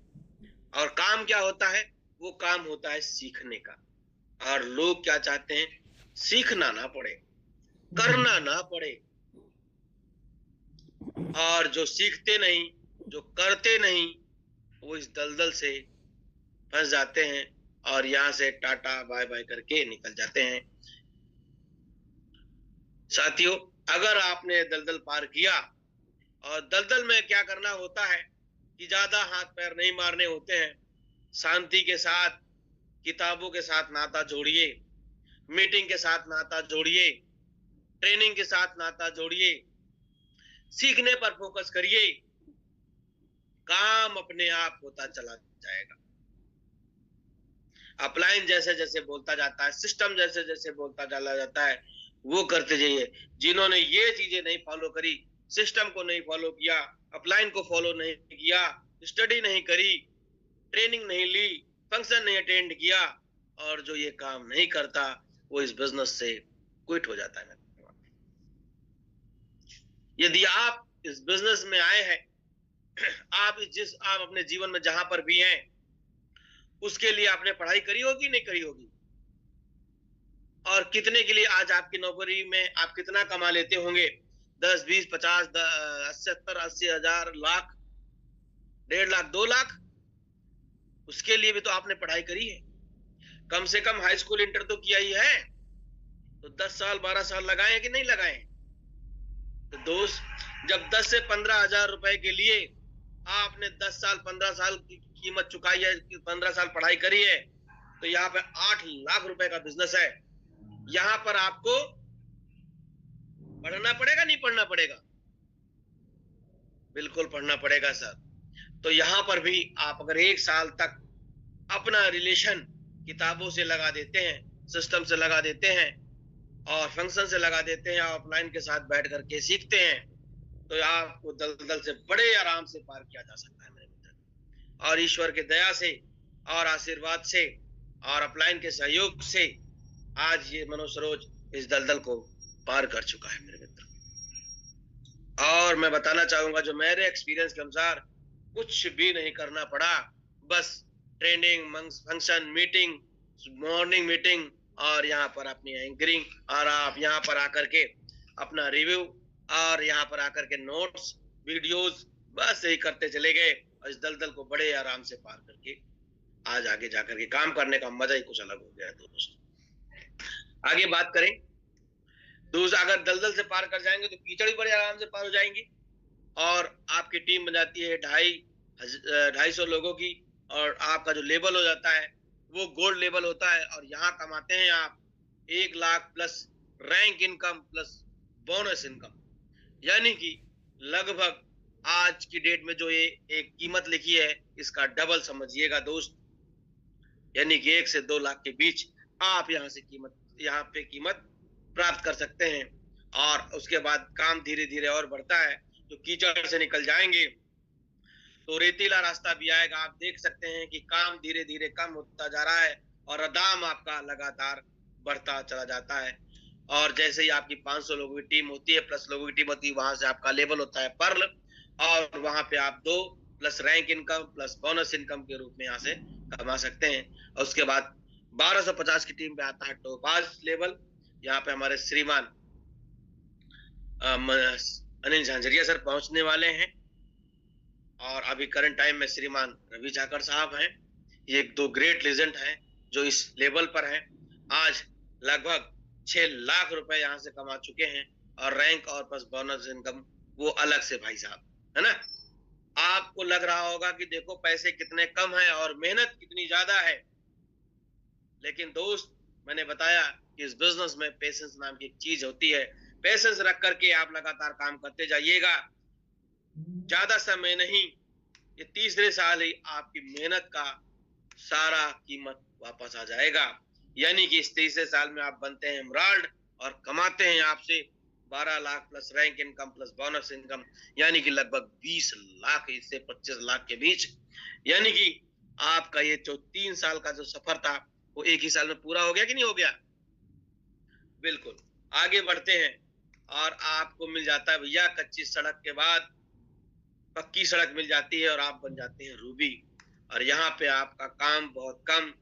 और काम क्या होता है? वो काम होता है सीखने का। और लोग क्या चाहते हैं? सीखना ना पड़े, करना ना पड़े। और जो सीखते नहीं, जो करते नहीं, वो इस दलदल से फंस जाते हैं और यहां से टाटा बाय बाय करके निकल जाते हैं। साथियों, अगर आपने दलदल पार किया, और दलदल में क्या करना होता है कि ज्यादा हाथ पैर नहीं मारने होते हैं। शांति के साथ, किताबों के साथ नाता जोड़िए, मीटिंग के साथ नाता जोड़िए, ट्रेनिंग के साथ नाता जोड़िए, सीखने पर फोकस करिए। काम अपने आप होता चला जाएगा। अपलाइन जैसे जैसे बोलता जाता है, सिस्टम जैसे जैसे बोलता चला जाता है, वो करते जाइए। जिन्होंने ये चीजें नहीं फॉलो करी, सिस्टम को नहीं फॉलो किया, अपलाइन को फॉलो नहीं किया, स्टडी नहीं करी, ट्रेनिंग नहीं ली, फंक्शन नहीं अटेंड किया, और जो ये काम नहीं करता वो इस बिजनेस से क्विट हो जाता है। यदि आप इस बिजनेस में आए हैं, आप अपने जीवन में जहां पर भी हैं, उसके लिए आपने पढ़ाई करी होगी, नहीं करी होगी? और कितने के लिए आज आपकी नौकरी में आप कितना कमा लेते होंगे? 10, 20, 50, 70, 80 हजार, लाख, 1.5 लाख, 2 लाख? उसके लिए भी तो आपने पढ़ाई करी है। कम से कम हाई स्कूल इंटर तो किया ही है। तो 10 साल 12 साल लगाए कि नहीं लगाए? तो दोस्त, जब 10 से 15 हजार रुपए के लिए आपने 10 साल 15 साल की कीमत चुकाई है, 15 साल पढ़ाई करी है, तो यहाँ पे 8 लाख रुपए का बिजनेस है। यहाँ पर आपको पढ़ना पड़ेगा, नहीं पढ़ना पड़ेगा? बिल्कुल पढ़ना पड़ेगा सर। तो यहाँ पर भी आप अगर 1 साल तक अपना रिलेशन किताबों से लगा देते हैं, सिस्टम से लगा देते हैं और फंक्शन से लगा देते हैं, ऑफलाइन के साथ बैठ करके सीखते हैं, तो आपको दलदल से बड़े आराम से पार किया जा सकता है मेरे मित्र। और ईश्वर के दया से और आशीर्वाद से और अपलाइन के सहयोग से आज ये मनोज सरोज इस दलदल को पार कर चुका है मेरे मित्र। और मैं बताना चाहूंगा, जो मेरे एक्सपीरियंस के अनुसार कुछ भी नहीं करना पड़ा, बस training, function, meeting, morning meeting और यहाँ पर अपनी एंकरिंग, और आप यहाँ पर आकर के अपना रिव्यू और यहाँ पर आकर के नोट्स, वीडियोस, बस यही करते चले गए और इस दलदल को बड़े आराम से पार करके आज आगे जाकर के काम करने का मजा ही कुछ अलग हो गया है दोस्तों। आगे बात करें, दूसरा, अगर दलदल से पार कर जाएंगे तो कीचड़ भी बड़े आराम से पार हो जाएंगी और आपकी टीम बन जाती है 250 लोगों की, और आपका जो लेवल हो जाता है वो गोल्ड लेवल होता है, और यहाँ कमाते हैं आप 1 lakh plus rank income plus bonus income. यानी कि लगभग आज की डेट में जो ये एक कीमत लिखी है, इसका डबल समझिएगा दोस्त। यानी कि 1 से 2 लाख के बीच आप यहाँ पे कीमत प्राप्त कर सकते हैं। और उसके बाद काम धीरे धीरे और बढ़ता है, तो कीचड़ से निकल जाएंगे तो रेतीला रास्ता भी आएगा। आप देख सकते हैं कि काम धीरे धीरे कम होता जा रहा है और दाम आपका लगातार बढ़ता चला जाता है। और जैसे ही आपकी 500 लोगों की टीम होती है, प्लस लोगों की टीम होती है, वहां से आपका लेवल होता है पर्ल, और वहां पे आप 2 plus rank income plus bonus income के रूप में यहाँ से कमा सकते हैं। और उसके बाद 1250 की टीम पे आता है टोपाज लेवल। यहाँ पे हमारे श्रीमान अनिल झांझरिया सर पहुंचने वाले हैं, और अभी करंट टाइम में श्रीमान रवि झाकर साहब हैं। ये 2 ग्रेट लेजेंड हैं जो इस लेवल पर हैं। आज लगभग 6 लाख रुपए यहाँ से कमा चुके हैं, और रैंक और प्लस बोनस इनकम वो अलग से भाई साहब, है ना। आपको लग रहा होगा कि देखो पैसे कितने कम हैं और मेहनत कितनी ज्यादा है, लेकिन दोस्त मैंने बताया कि इस बिजनेस में पेशेंस नाम की एक चीज होती है। पेशेंस रख करके आप लगातार काम करते जाइएगा, ज्यादा समय नहीं, ये तीसरे साल ही आपकी मेहनत का सारा कीमत वापस आ जाएगा। यानी कि इस तीसरे साल में आप बनते हैं एमराल्ड और कमाते हैं आपसे 12 lakh plus rank income plus bonus income, यानी कि लगभग 20 लाख से 25 लाख के बीच। यानी कि आपका ये जो 3 साल का जो सफर था वो 1 ही साल में पूरा हो गया कि नहीं हो गया? बिल्कुल। आगे बढ़ते हैं और आपको मिल जाता है भैया कच्ची सड़क के बाद पक्की सड़क मिल जाती है और आप बन जाते हैं रूबी। और यहाँ पे आपका काम बहुत कम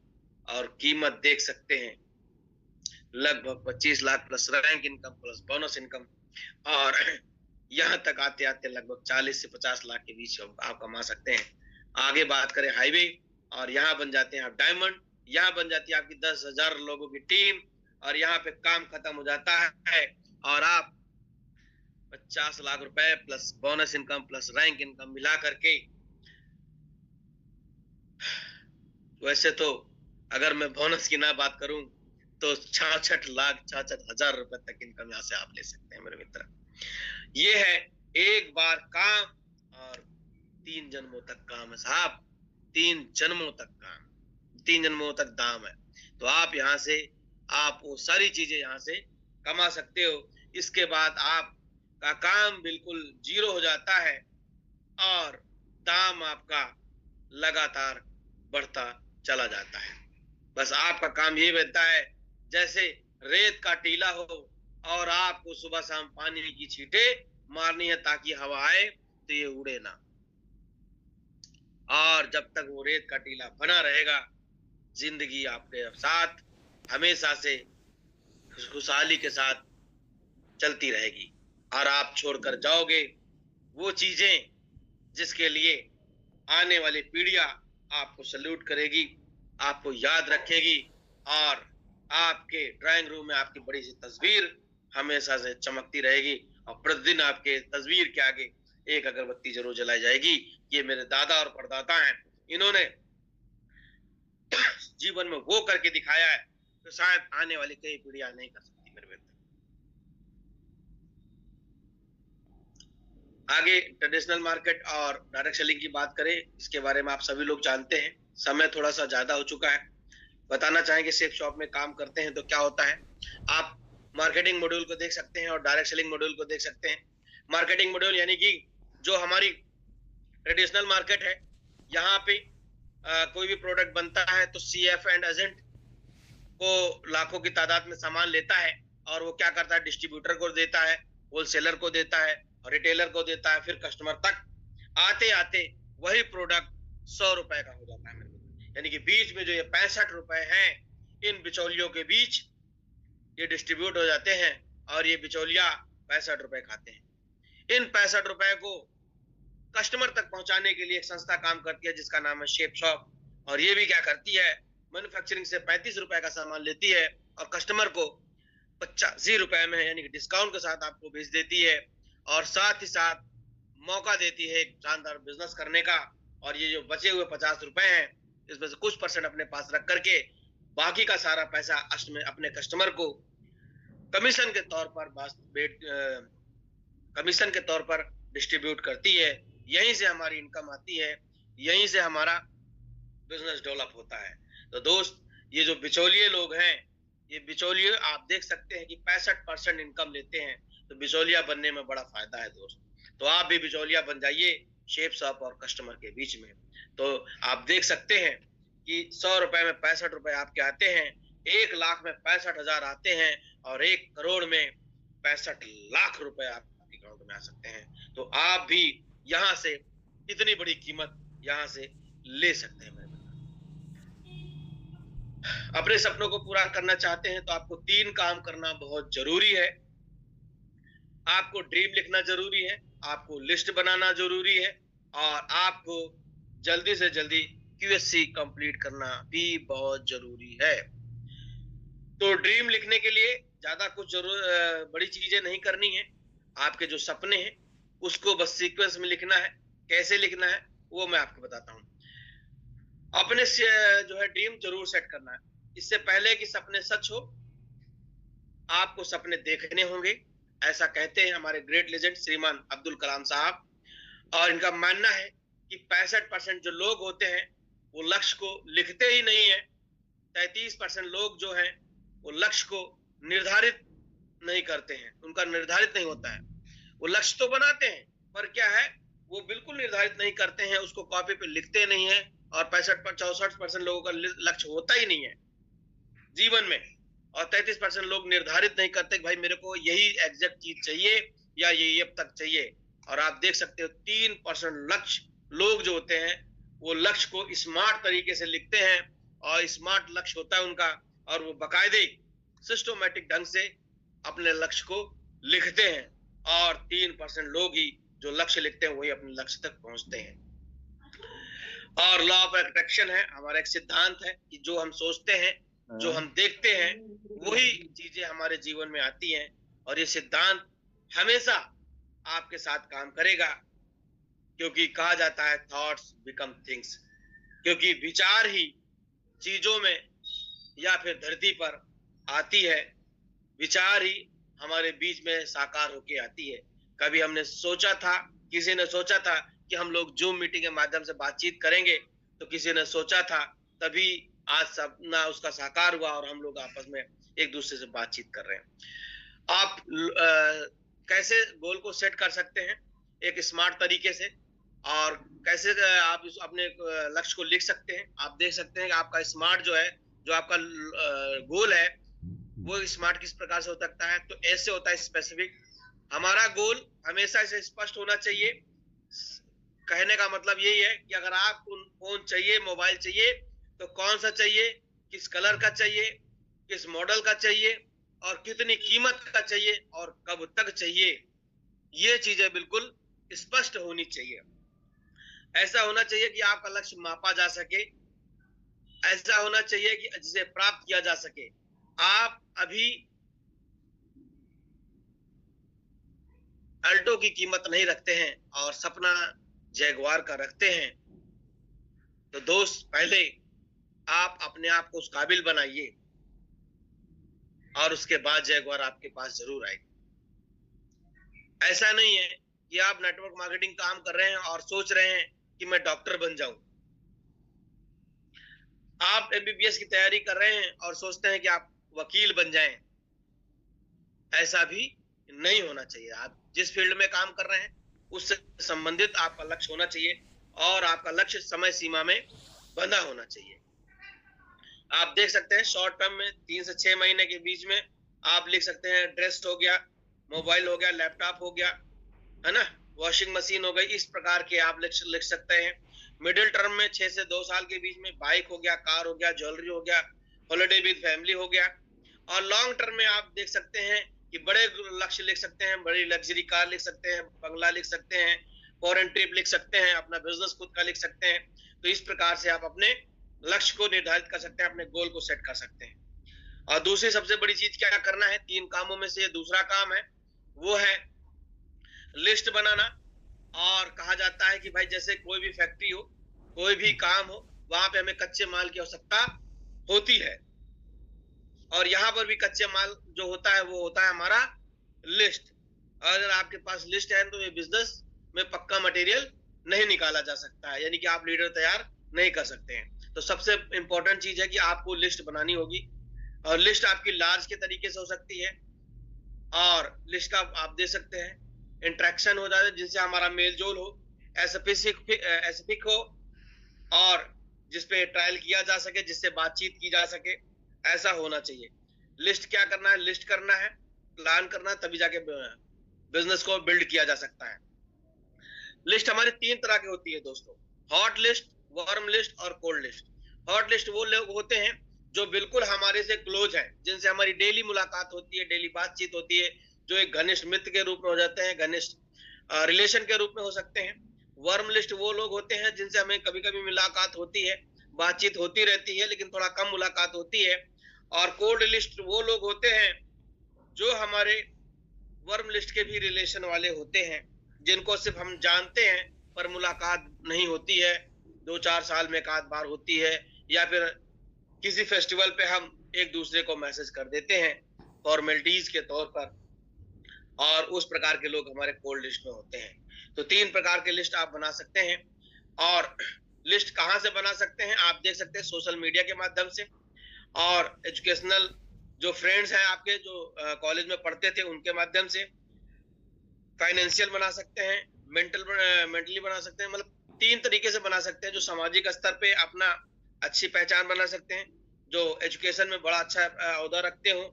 और कीमत देख सकते हैं लगभग 25 lakh plus rank income plus bonus income, और यहाँ तक आते आते लगभग 40 से 50 लाख के बीच आप कमा सकते हैं। आगे बात करें हाईवे, और यहाँ बन जाते हैं आप डायमंड, यहाँ बन जाती है आपकी 10,000 लोगों की टीम, और यहाँ पे काम खत्म हो जाता है और आप 50 लाख रुपए plus bonus income plus rank income मिला करके, वैसे तो अगर मैं बोनस की ना बात करूं तो 66 लाख 66 हजार रुपए तक इनकम यहाँ से आप ले सकते हैं मेरे मित्र। ये है एक बार काम और 3 जन्मों तक काम है साहब, 3 जन्मों तक काम, 3 जन्मों तक दाम है। तो आप यहाँ से आप वो सारी चीजें यहाँ से कमा सकते हो। इसके बाद आपका काम बिल्कुल 0 हो जाता है और दाम आपका लगातार बढ़ता चला जाता है। बस आपका काम ये रहता है जैसे रेत का टीला हो और आपको सुबह शाम पानी की छींटे मारनी है ताकि हवा आए तो ये उड़े ना, और जब तक वो रेत का टीला बना रहेगा जिंदगी आपके साथ हमेशा से खुशहाली के साथ चलती रहेगी। और आप छोड़कर जाओगे वो चीजें जिसके लिए आने वाली पीढ़ियां आपको सल्यूट करेगी, आपको याद रखेगी, और आपके ड्राइंग रूम में आपकी बड़ी सी तस्वीर हमेशा से चमकती रहेगी, और प्रतिदिन आपके तस्वीर के आगे एक अगरबत्ती जरूर जलाई जाएगी। ये मेरे दादा और परदादा हैं, इन्होंने जीवन में वो करके दिखाया है तो शायद आने वाली कई पीढ़ियां नहीं कर सकती मेरे मित्र। आगे ट्रेडिशनल मार्केट और डायरेक्ट सेलिंग की बात करें, इसके बारे में आप सभी लोग जानते हैं। समय थोड़ा सा ज्यादा हो चुका है, बताना चाहेंगे सेफ शॉप में काम करते हैं तो क्या होता है। आप मार्केटिंग मॉड्यूल को देख सकते हैं और डायरेक्ट सेलिंग मॉड्यूल को देख सकते हैं। मार्केटिंग मॉड्यूल यानी कि जो हमारी ट्रेडिशनल मार्केट है, यहाँ पे कोई भी प्रोडक्ट बनता है तो सीएफ एंड एजेंट को लाखों की तादाद में सामान लेता है और वो क्या करता है, डिस्ट्रीब्यूटर को देता है, होलसेलर को देता है, रिटेलर को देता है, फिर कस्टमर तक आते आते वही प्रोडक्ट 100 रुपए का हो जाता है। यानी कि बीच में जो ये 65 रुपए हैं, इन बिचौलियों के बीच ये डिस्ट्रीब्यूट हो जाते हैं और ये बिचौलिया 65 रुपए खाते हैं। इन 65 रुपए को कस्टमर तक पहुंचाने के लिए एक संस्था काम करती है जिसका नाम है शेप शॉप, और ये भी क्या करती है, मैन्युफैक्चरिंग से 35 रुपए का सामान लेती है और कस्टमर को 85 रुपए में यानी कि डिस्काउंट के साथ आपको भेज देती है और साथ ही साथ मौका देती है एक शानदार बिजनेस करने का। और ये जो बचे हुए 50 रुपए हैं, इसमें से कुछ % अपने पास रख करके बाकी का सारा पैसा अपने कस्टमर को कमीशन के तौर पर डिस्ट्रीब्यूट करती है। यहीं से हमारी इनकम आती है, यहीं से हमारा बिजनेस डेवलप होता है। तो दोस्त, ये जो बिचौलिए लोग हैं, ये बिचौलिए आप देख सकते हैं कि 65% इनकम लेते हैं, तो बिचौलिया बनने में बड़ा फायदा है दोस्त। तो आप भी बिचौलिया बन जाइए शेप शॉप और कस्टमर के बीच में। तो आप देख सकते हैं कि 100 रुपए में 65 रुपए आपके आते हैं, 1 लाख में 65,000 आते हैं और 1 करोड़ में 65 लाख रुपए आपके अकाउंट में आ सकते हैं। तो आप भी यहाँ से इतनी बड़ी कीमत यहाँ से ले सकते हैं। अपने सपनों को पूरा करना चाहते हैं तो आपको 3 काम करना बहुत जरूरी है। आपको ड्रीम लिखना जरूरी है, आपको लिस्ट बनाना जरूरी है और आपको जल्दी से जल्दी क्यूएससी कंप्लीट करना भी बहुत जरूरी है। तो ड्रीम लिखने के लिए ज्यादा कुछ बड़ी चीजें नहीं करनी है। आपके जो सपने हैं उसको बस सीक्वेंस में लिखना है। कैसे लिखना है वो मैं आपको बताता हूँ। अपने जो है ड्रीम जरूर सेट करना है। इससे पहले कि सपने सच हो, आपको सपने देखने होंगे। ऐसा कहते हैं हमारे ग्रेट लेजेंड श्रीमान अब्दुल कलाम साहब। और इनका मानना है कि 65% जो लोग होते हैं वो लक्ष्य को लिखते ही नहीं है। 33% लोग जो हैं वो लक्ष्य को निर्धारित नहीं करते हैं, उनका निर्धारित नहीं होता है। वो लक्ष्य तो बनाते हैं पर क्या है, वो बिल्कुल निर्धारित नहीं करते हैं, उसको कॉपी पे लिखते नहीं है। और 64% लोगों का लक्ष्य होता ही नहीं है जीवन में। और 33% लोग निर्धारित नहीं करते कि भाई मेरे को यही एग्जैक्ट चीज चाहिए या ये अब तक चाहिए। और आप देख सकते हो 3% लक्ष्य लोग जो होते हैं वो लक्ष्य को स्मार्ट तरीके से लिखते हैं और स्मार्ट लक्ष्य होता है उनका, और वो बाकायदे सिस्टमैटिक ढंग से अपने लक्ष्य को लिखते हैं। और 3% लोग ही जो लक्ष्य लिखते हैं वही अपने लक्ष्य तक पहुंचते हैं। और लॉ ऑफ अट्रैक्शन है हमारा एक सिद्धांत है कि जो हम सोचते हैं, जो हम देखते हैं, वही चीजें हमारे जीवन में आती हैं। और ये सिद्धांत हमेशा आपके साथ काम करेगा, क्योंकि कहा जाता है थॉट्स बिकम थिंग्स। क्योंकि विचार ही चीजों में या फिर धरती पर आती है, विचार ही हमारे बीच में साकार होके आती है। कभी हमने सोचा था, किसी ने सोचा था कि हम लोग जूम मीटिंग के माध्यम से बातचीत करेंगे, तो किसी ने सोचा था, तभी आज सपना उसका साकार हुआ और हम लोग आपस में एक दूसरे से बातचीत कर रहे हैं। आप कैसे गोल को सेट कर सकते हैं एक स्मार्ट तरीके से, और कैसे आप अपने लक्ष्य को लिख सकते हैं। आप देख सकते हैं कि आपका स्मार्ट जो है, जो आपका गोल है, वो स्मार्ट किस प्रकार से हो सकता है। तो ऐसे होता है स्पेसिफिक। हमारा गोल हमेशा से स्पष्ट होना चाहिए। कहने का मतलब यही है कि अगर आपको फोन चाहिए, मोबाइल चाहिए, तो कौन सा चाहिए, किस कलर का चाहिए, किस मॉडल का चाहिए और कितनी कीमत का चाहिए और कब तक चाहिए, ये चीजें बिल्कुल स्पष्ट होनी चाहिए। ऐसा होना चाहिए कि आपका लक्ष्य मापा जा सके, ऐसा होना चाहिए कि जिसे प्राप्त किया जा सके। आप अभी अल्टो की कीमत नहीं रखते हैं और सपना जैगुआर का रखते हैं, तो दोस्त पहले आप अपने आप को उस काबिल बनाइए और उसके बाद जैगुआर आपके पास जरूर आएगी। ऐसा नहीं है कि आप नेटवर्क मार्केटिंग काम कर रहे हैं और सोच रहे हैं कि मैं डॉक्टर बन जाऊं। आप एमबीबीएस की तैयारी कर रहे हैं और सोचते हैं कि आप वकील बन जाएं। ऐसा भी नहीं होना चाहिए। आप जिस फील्ड में काम कर रहे हैं उससे संबंधित आपका लक्ष्य होना चाहिए और आपका लक्ष्य समय सीमा में बंधा होना चाहिए। आप देख सकते हैं शॉर्ट टर्म में 3 से 6 महीने के बीच में आप लिख सकते हैं ड्रेस हो गया, मोबाइल हो गया, लैपटॉप हो गया, है ना, वॉशिंग मशीन हो गई, इस प्रकार के आप लिख सकते हैं। मिडिल टर्म में 6 से 2 साल के बीच में बाइक हो गया, कार हो गया, ज्वेलरी हो गया, हॉलिडे विद फैमिली हो गया। और लॉन्ग टर्म में आप देख सकते हैं कि बड़े लक्ष्य लिख सकते हैं, बड़ी लग्जरी कार लिख सकते हैं, बंगला लिख सकते हैं, फॉरेन ट्रिप लिख सकते हैं, अपना बिजनेस खुद का लिख सकते हैं। तो इस प्रकार से आप अपने लक्ष्य को निर्धारित कर सकते हैं, अपने गोल को सेट कर सकते हैं। और दूसरी सबसे बड़ी चीज क्या करना है, 3 कामों में से दूसरा काम है वो है लिस्ट बनाना। और कहा जाता है कि भाई जैसे कोई भी फैक्ट्री हो, कोई भी काम हो, वहां पे हमें कच्चे माल की आवश्यकता होती है और यहाँ पर भी कच्चे माल जो होता है वो होता है हमारा लिस्ट। अगर आपके पास लिस्ट है तो ये बिजनेस में पक्का मटेरियल नहीं निकाला जा सकता है, यानी कि आप लीडर तैयार नहीं कर सकते हैं। तो सबसे इंपॉर्टेंट चीज है कि आपको लिस्ट बनानी होगी और लिस्ट आपकी लार्ज के तरीके से हो सकती है और लिस्ट का आप दे सकते हैं इंटरेक्शन हो जाए जिनसे हमारा मेल जोल हो, स्पेसिफिक हो और जिसपे ट्रायल किया जा सके, जिससे बातचीत की जा सके, ऐसा होना चाहिए। लिस्ट क्या करना है, लिस्ट करना है, प्लान करना है, तभी जाके बिजनेस को बिल्ड किया जा सकता है। लिस्ट हमारी 3 तरह की होती है दोस्तों, हॉट लिस्ट, वार्म लिस्ट और कोल्ड लिस्ट। हॉट लिस्ट वो लोग होते हैं जो बिल्कुल हमारे से क्लोज हैं, जिनसे हमारी डेली मुलाकात होती है, डेली बातचीत होती है, जो एक घनिष्ठ मित्र के रूप में हो जाते हैं, घनिष्ठ रिलेशन के रूप में हो सकते हैं। वर्म लिस्ट वो लोग होते हैं जिनसे हमें कभी कभी मुलाकात होती है, बातचीत होती रहती है, लेकिन थोड़ा कम मुलाकात होती है। और कोल्ड लिस्ट वो लोग होते हैं जो हमारे वर्म लिस्ट के भी रिलेशन वाले होते हैं, जिनको सिर्फ हम जानते हैं पर मुलाकात नहीं होती है, 2-4 साल में एक आध बार होती है, या फिर किसी फेस्टिवल पे हम एक दूसरे को मैसेज कर देते हैं फॉर्मेलिटीज के तौर पर, और उस प्रकार के लोग हमारे कोल्ड लिस्ट में होते हैं। तो 3 प्रकार के लिस्ट आप बना सकते हैं। और लिस्ट कहाँ से बना सकते हैं, आप देख सकते हैं सोशल मीडिया के माध्यम से, और एजुकेशनल जो फ्रेंड्स हैं आपके जो कॉलेज में पढ़ते थे उनके माध्यम से, फाइनेंशियल बना सकते हैं, मेंटली बना सकते हैं। मतलब 3 तरीके से बना सकते हैं, जो सामाजिक स्तर पे अपना अच्छी पहचान बना सकते हैं, जो एजुकेशन में बड़ा अच्छा ओहदा रखते हो,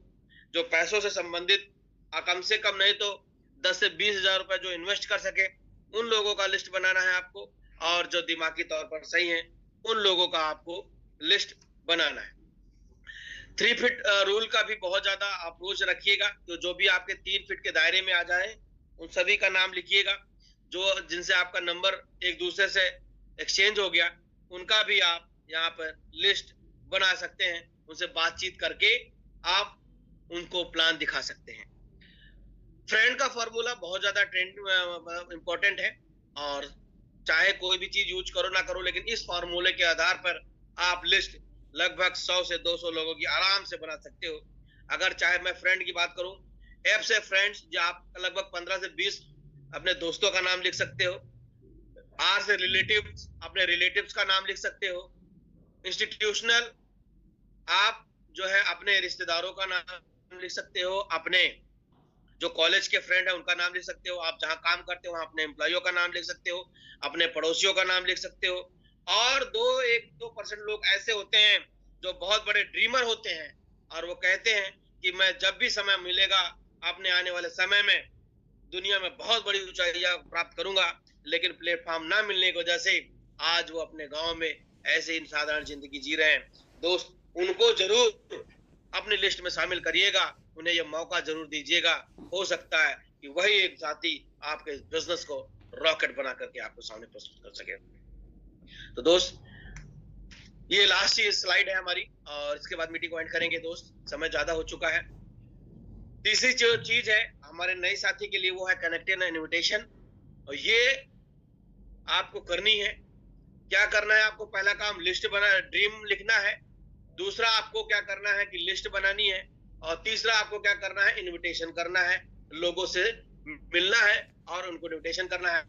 जो पैसों से संबंधित कम से कम नहीं तो 10 से 20 हजार रुपए जो इन्वेस्ट कर सके, उन लोगों का लिस्ट बनाना है आपको। और जो दिमागी तौर पर सही है उन लोगों का आपको लिस्ट बनाना है। 3 फीट रूल का भी बहुत ज्यादा अप्रोच रखिएगा, तो जो भी आपके 3 फीट के दायरे में आ जाए उन सभी का नाम लिखिएगा। जो जिनसे आपका नंबर एक दूसरे से एक्सचेंज हो गया उनका भी आप यहाँ पर लिस्ट बना सकते हैं, उनसे बातचीत करके आप उनको प्लान दिखा सकते हैं। फ्रेंड का फॉर्मूला बहुत ज्यादा ट्रेंड इंपॉर्टेंट है, और चाहे कोई भी चीज यूज करो ना करो, लेकिन इस फॉर्मूले के आधार पर आप लिस्ट लगभग 100 से 200 लोगों की आराम से बना सकते हो। अगर चाहे मैं फ्रेंड की बात करूं, ऐप से फ्रेंड्स जो आप लगभग 15 से 20 अपने दोस्तों का नाम लिख सकते हो। आर से रिलेटिव्स, अपने रिलेटिव्स का नाम लिख सकते हो। इंस्टीट्यूशनल, आप जो है अपने रिश्तेदारों का नाम लिख सकते हो, अपने जो कॉलेज के फ्रेंड है उनका नाम लिख सकते हो, आप जहां काम करते हो वहां अपने एम्प्लॉइयों का नाम लिख सकते हो, अपने पड़ोसियों का नाम लिख सकते हो। और 1-2% लोग ऐसे होते हैं जो बहुत बड़े ड्रीमर होते हैं और वो कहते हैं कि मैं जब भी समय मिलेगा अपने आने वाले समय में दुनिया में बहुत बड़ी ऊंचाइयां प्राप्त करूंगा, लेकिन प्लेटफॉर्म ना मिलने की वजह से आज वो अपने गांव में ऐसे ही साधारण जिंदगी जी रहे हैं। दोस्त, उनको जरूर अपनी लिस्ट में शामिल करिएगा, उन्हें यह मौका जरूर दीजिएगा। हो सकता है कि वही एक साथी आपके बिजनेस को रॉकेट बना करके आपको सामने प्रस्तुत कर सके। तो दोस्त, ये लास्ट स्लाइड है हमारी और इसके बाद मीटिंग को एंड करेंगे दोस्त, समय ज्यादा हो चुका है। तीसरी जो चीज है हमारे नए साथी के लिए वो है कनेक्टेड इनविटेशन, और ये आपको करनी है क्या करना है आपको? पहला काम लिस्ट बना, ड्रीम लिखना है। दूसरा आपको क्या करना है कि लिस्ट बनानी है। और तीसरा आपको क्या करना है? इनविटेशन करना है, लोगों से मिलना है और उनको इनविटेशन करना है।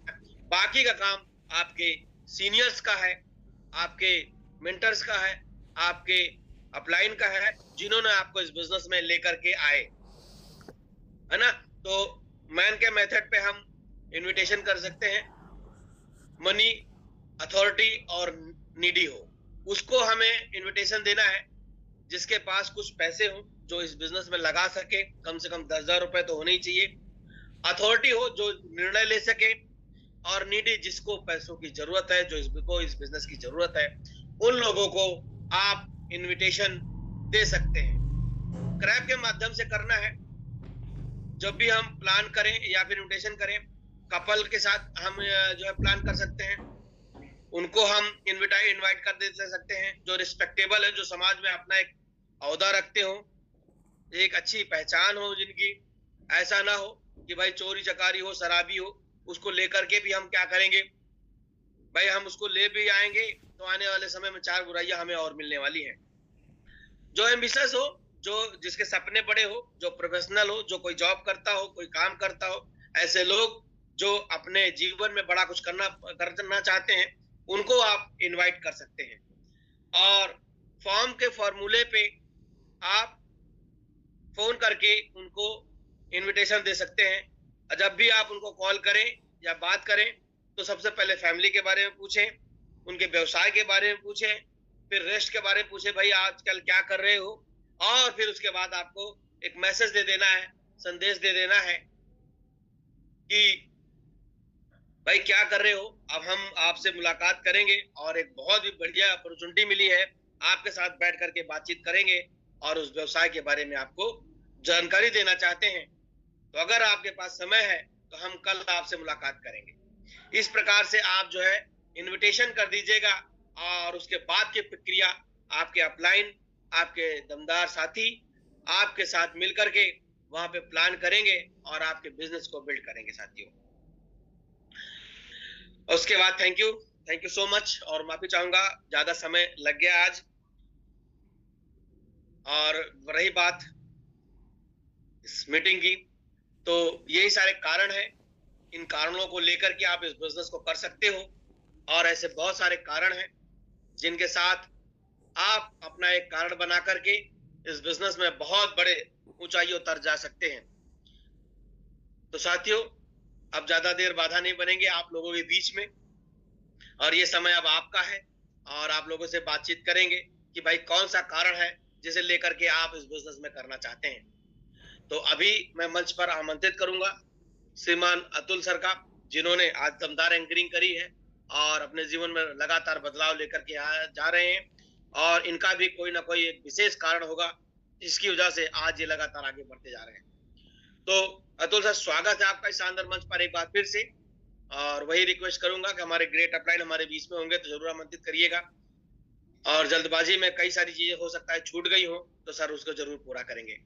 बाकी का काम आपके सीनियर्स का है, आपके मेंटर्स का है, आपके अपलाइन का है, जिन्होंने आपको इस बिजनेस में लेकर के आए, है ना? तो मैन के मेथड पे हम इनविटेशन कर सकते हैं। मनी, अथॉरिटी और नीडी हो, उसको हमें इनविटेशन देना है जिसके पास कुछ पैसे हो, जो इस बिजनेस में लगा सके, कम से कम 10,000 रुपए तो होने ही चाहिए। अथॉरिटी हो जो निर्णय ले सके, और नीडी जिसको पैसों की जरूरत है, जो इसको इस बिजनेस की जरूरत है, उन लोगों को आप इनविटेशन दे सकते हैं। क्रैप के माध्यम से करना है। जब भी हम प्लान करें या फिर इनविटेशन करें, कपल के साथ हम जो है प्लान कर सकते हैं। उनको हम इनवाइट कर दे सकते हैं जो रिस्पेक्टेबल है, जो समाज में अपना एक औहदा रखते हो, एक अच्छी पहचान हो जिनकी। ऐसा ना हो कि भाई चोरी चकारी हो, शराबी हो, उसको लेकर के भी हम क्या करेंगे भाई, हम उसको ले भी आएंगे तो आने वाले समय में 4 बुराइयां हमें और मिलने वाली हैं। जो एम्बिशियस हो, जो जिसके सपने बड़े हो, जो प्रोफेशनल हो, जो कोई जॉब करता हो, कोई काम करता हो, ऐसे लोग जो अपने जीवन में बड़ा कुछ करना चाहते हैं, उनको आप इनवाइट कर सकते हैं। और फॉर्म के फॉर्मूले पे आप फोन करके उनको इनविटेशन दे सकते हैं। जब भी आप उनको कॉल करें या बात करें तो सबसे पहले फैमिली के बारे में पूछें, उनके व्यवसाय के बारे में पूछें, फिर रेस्ट के बारे में पूछें, भाई आजकल क्या कर रहे हो। और फिर उसके बाद आपको एक मैसेज दे देना है, संदेश दे देना है कि भाई क्या कर रहे हो, अब हम आपसे मुलाकात करेंगे और एक बहुत ही बढ़िया अपॉर्चुनिटी मिली है, आपके साथ बैठ करके बातचीत करेंगे और उस व्यवसाय के बारे में आपको जानकारी देना चाहते हैं। तो अगर आपके पास समय है तो हम कल आपसे मुलाकात करेंगे। इस प्रकार से आप जो है इनविटेशन कर दीजिएगा और उसके बाद की प्रक्रिया आपके अपलाइन, आपके दमदार साथी आपके साथ मिलकर के वहां पे प्लान करेंगे और आपके बिजनेस को बिल्ड करेंगे साथियों। उसके बाद थैंक यू सो मच। और माफी चाहूंगा, ज्यादा समय लग गया आज। और रही बात इस मीटिंग की, तो यही सारे कारण हैं। इन कारणों को लेकर के आप इस बिजनेस को कर सकते हो, और ऐसे बहुत सारे कारण हैं जिनके साथ आप अपना एक कारण बना करके इस बिजनेस में बहुत बड़े ऊंचाइयों तर जा सकते हैं। तो साथियों, अब ज्यादा देर बाधा नहीं बनेंगे आप लोगों के बीच में, और ये समय अब आपका है और आप लोगों से बातचीत करेंगे कि भाई कौन सा कारण है जिसे लेकर के आप इस बिजनेस में करना चाहते हैं। तो अभी मैं मंच पर आमंत्रित करूंगा श्रीमान अतुल सर का, जिन्होंने आज दमदार एंकरिंग करी है और अपने जीवन में लगातार बदलाव लेकर के जा रहे हैं, और इनका भी कोई ना कोई एक विशेष कारण होगा जिसकी वजह से आज ये लगातार आगे बढ़ते जा रहे हैं। तो अतुल सर, स्वागत है आपका इस शानदार मंच पर एक बार फिर से। और वही रिक्वेस्ट करूंगा कि हमारे ग्रेट अपलाइन हमारे बीच में होंगे तो जरूर आमंत्रित करिएगा, और जल्दबाजी में कई सारी चीजें हो सकता है छूट गई हो तो सर उसको जरूर पूरा करेंगे।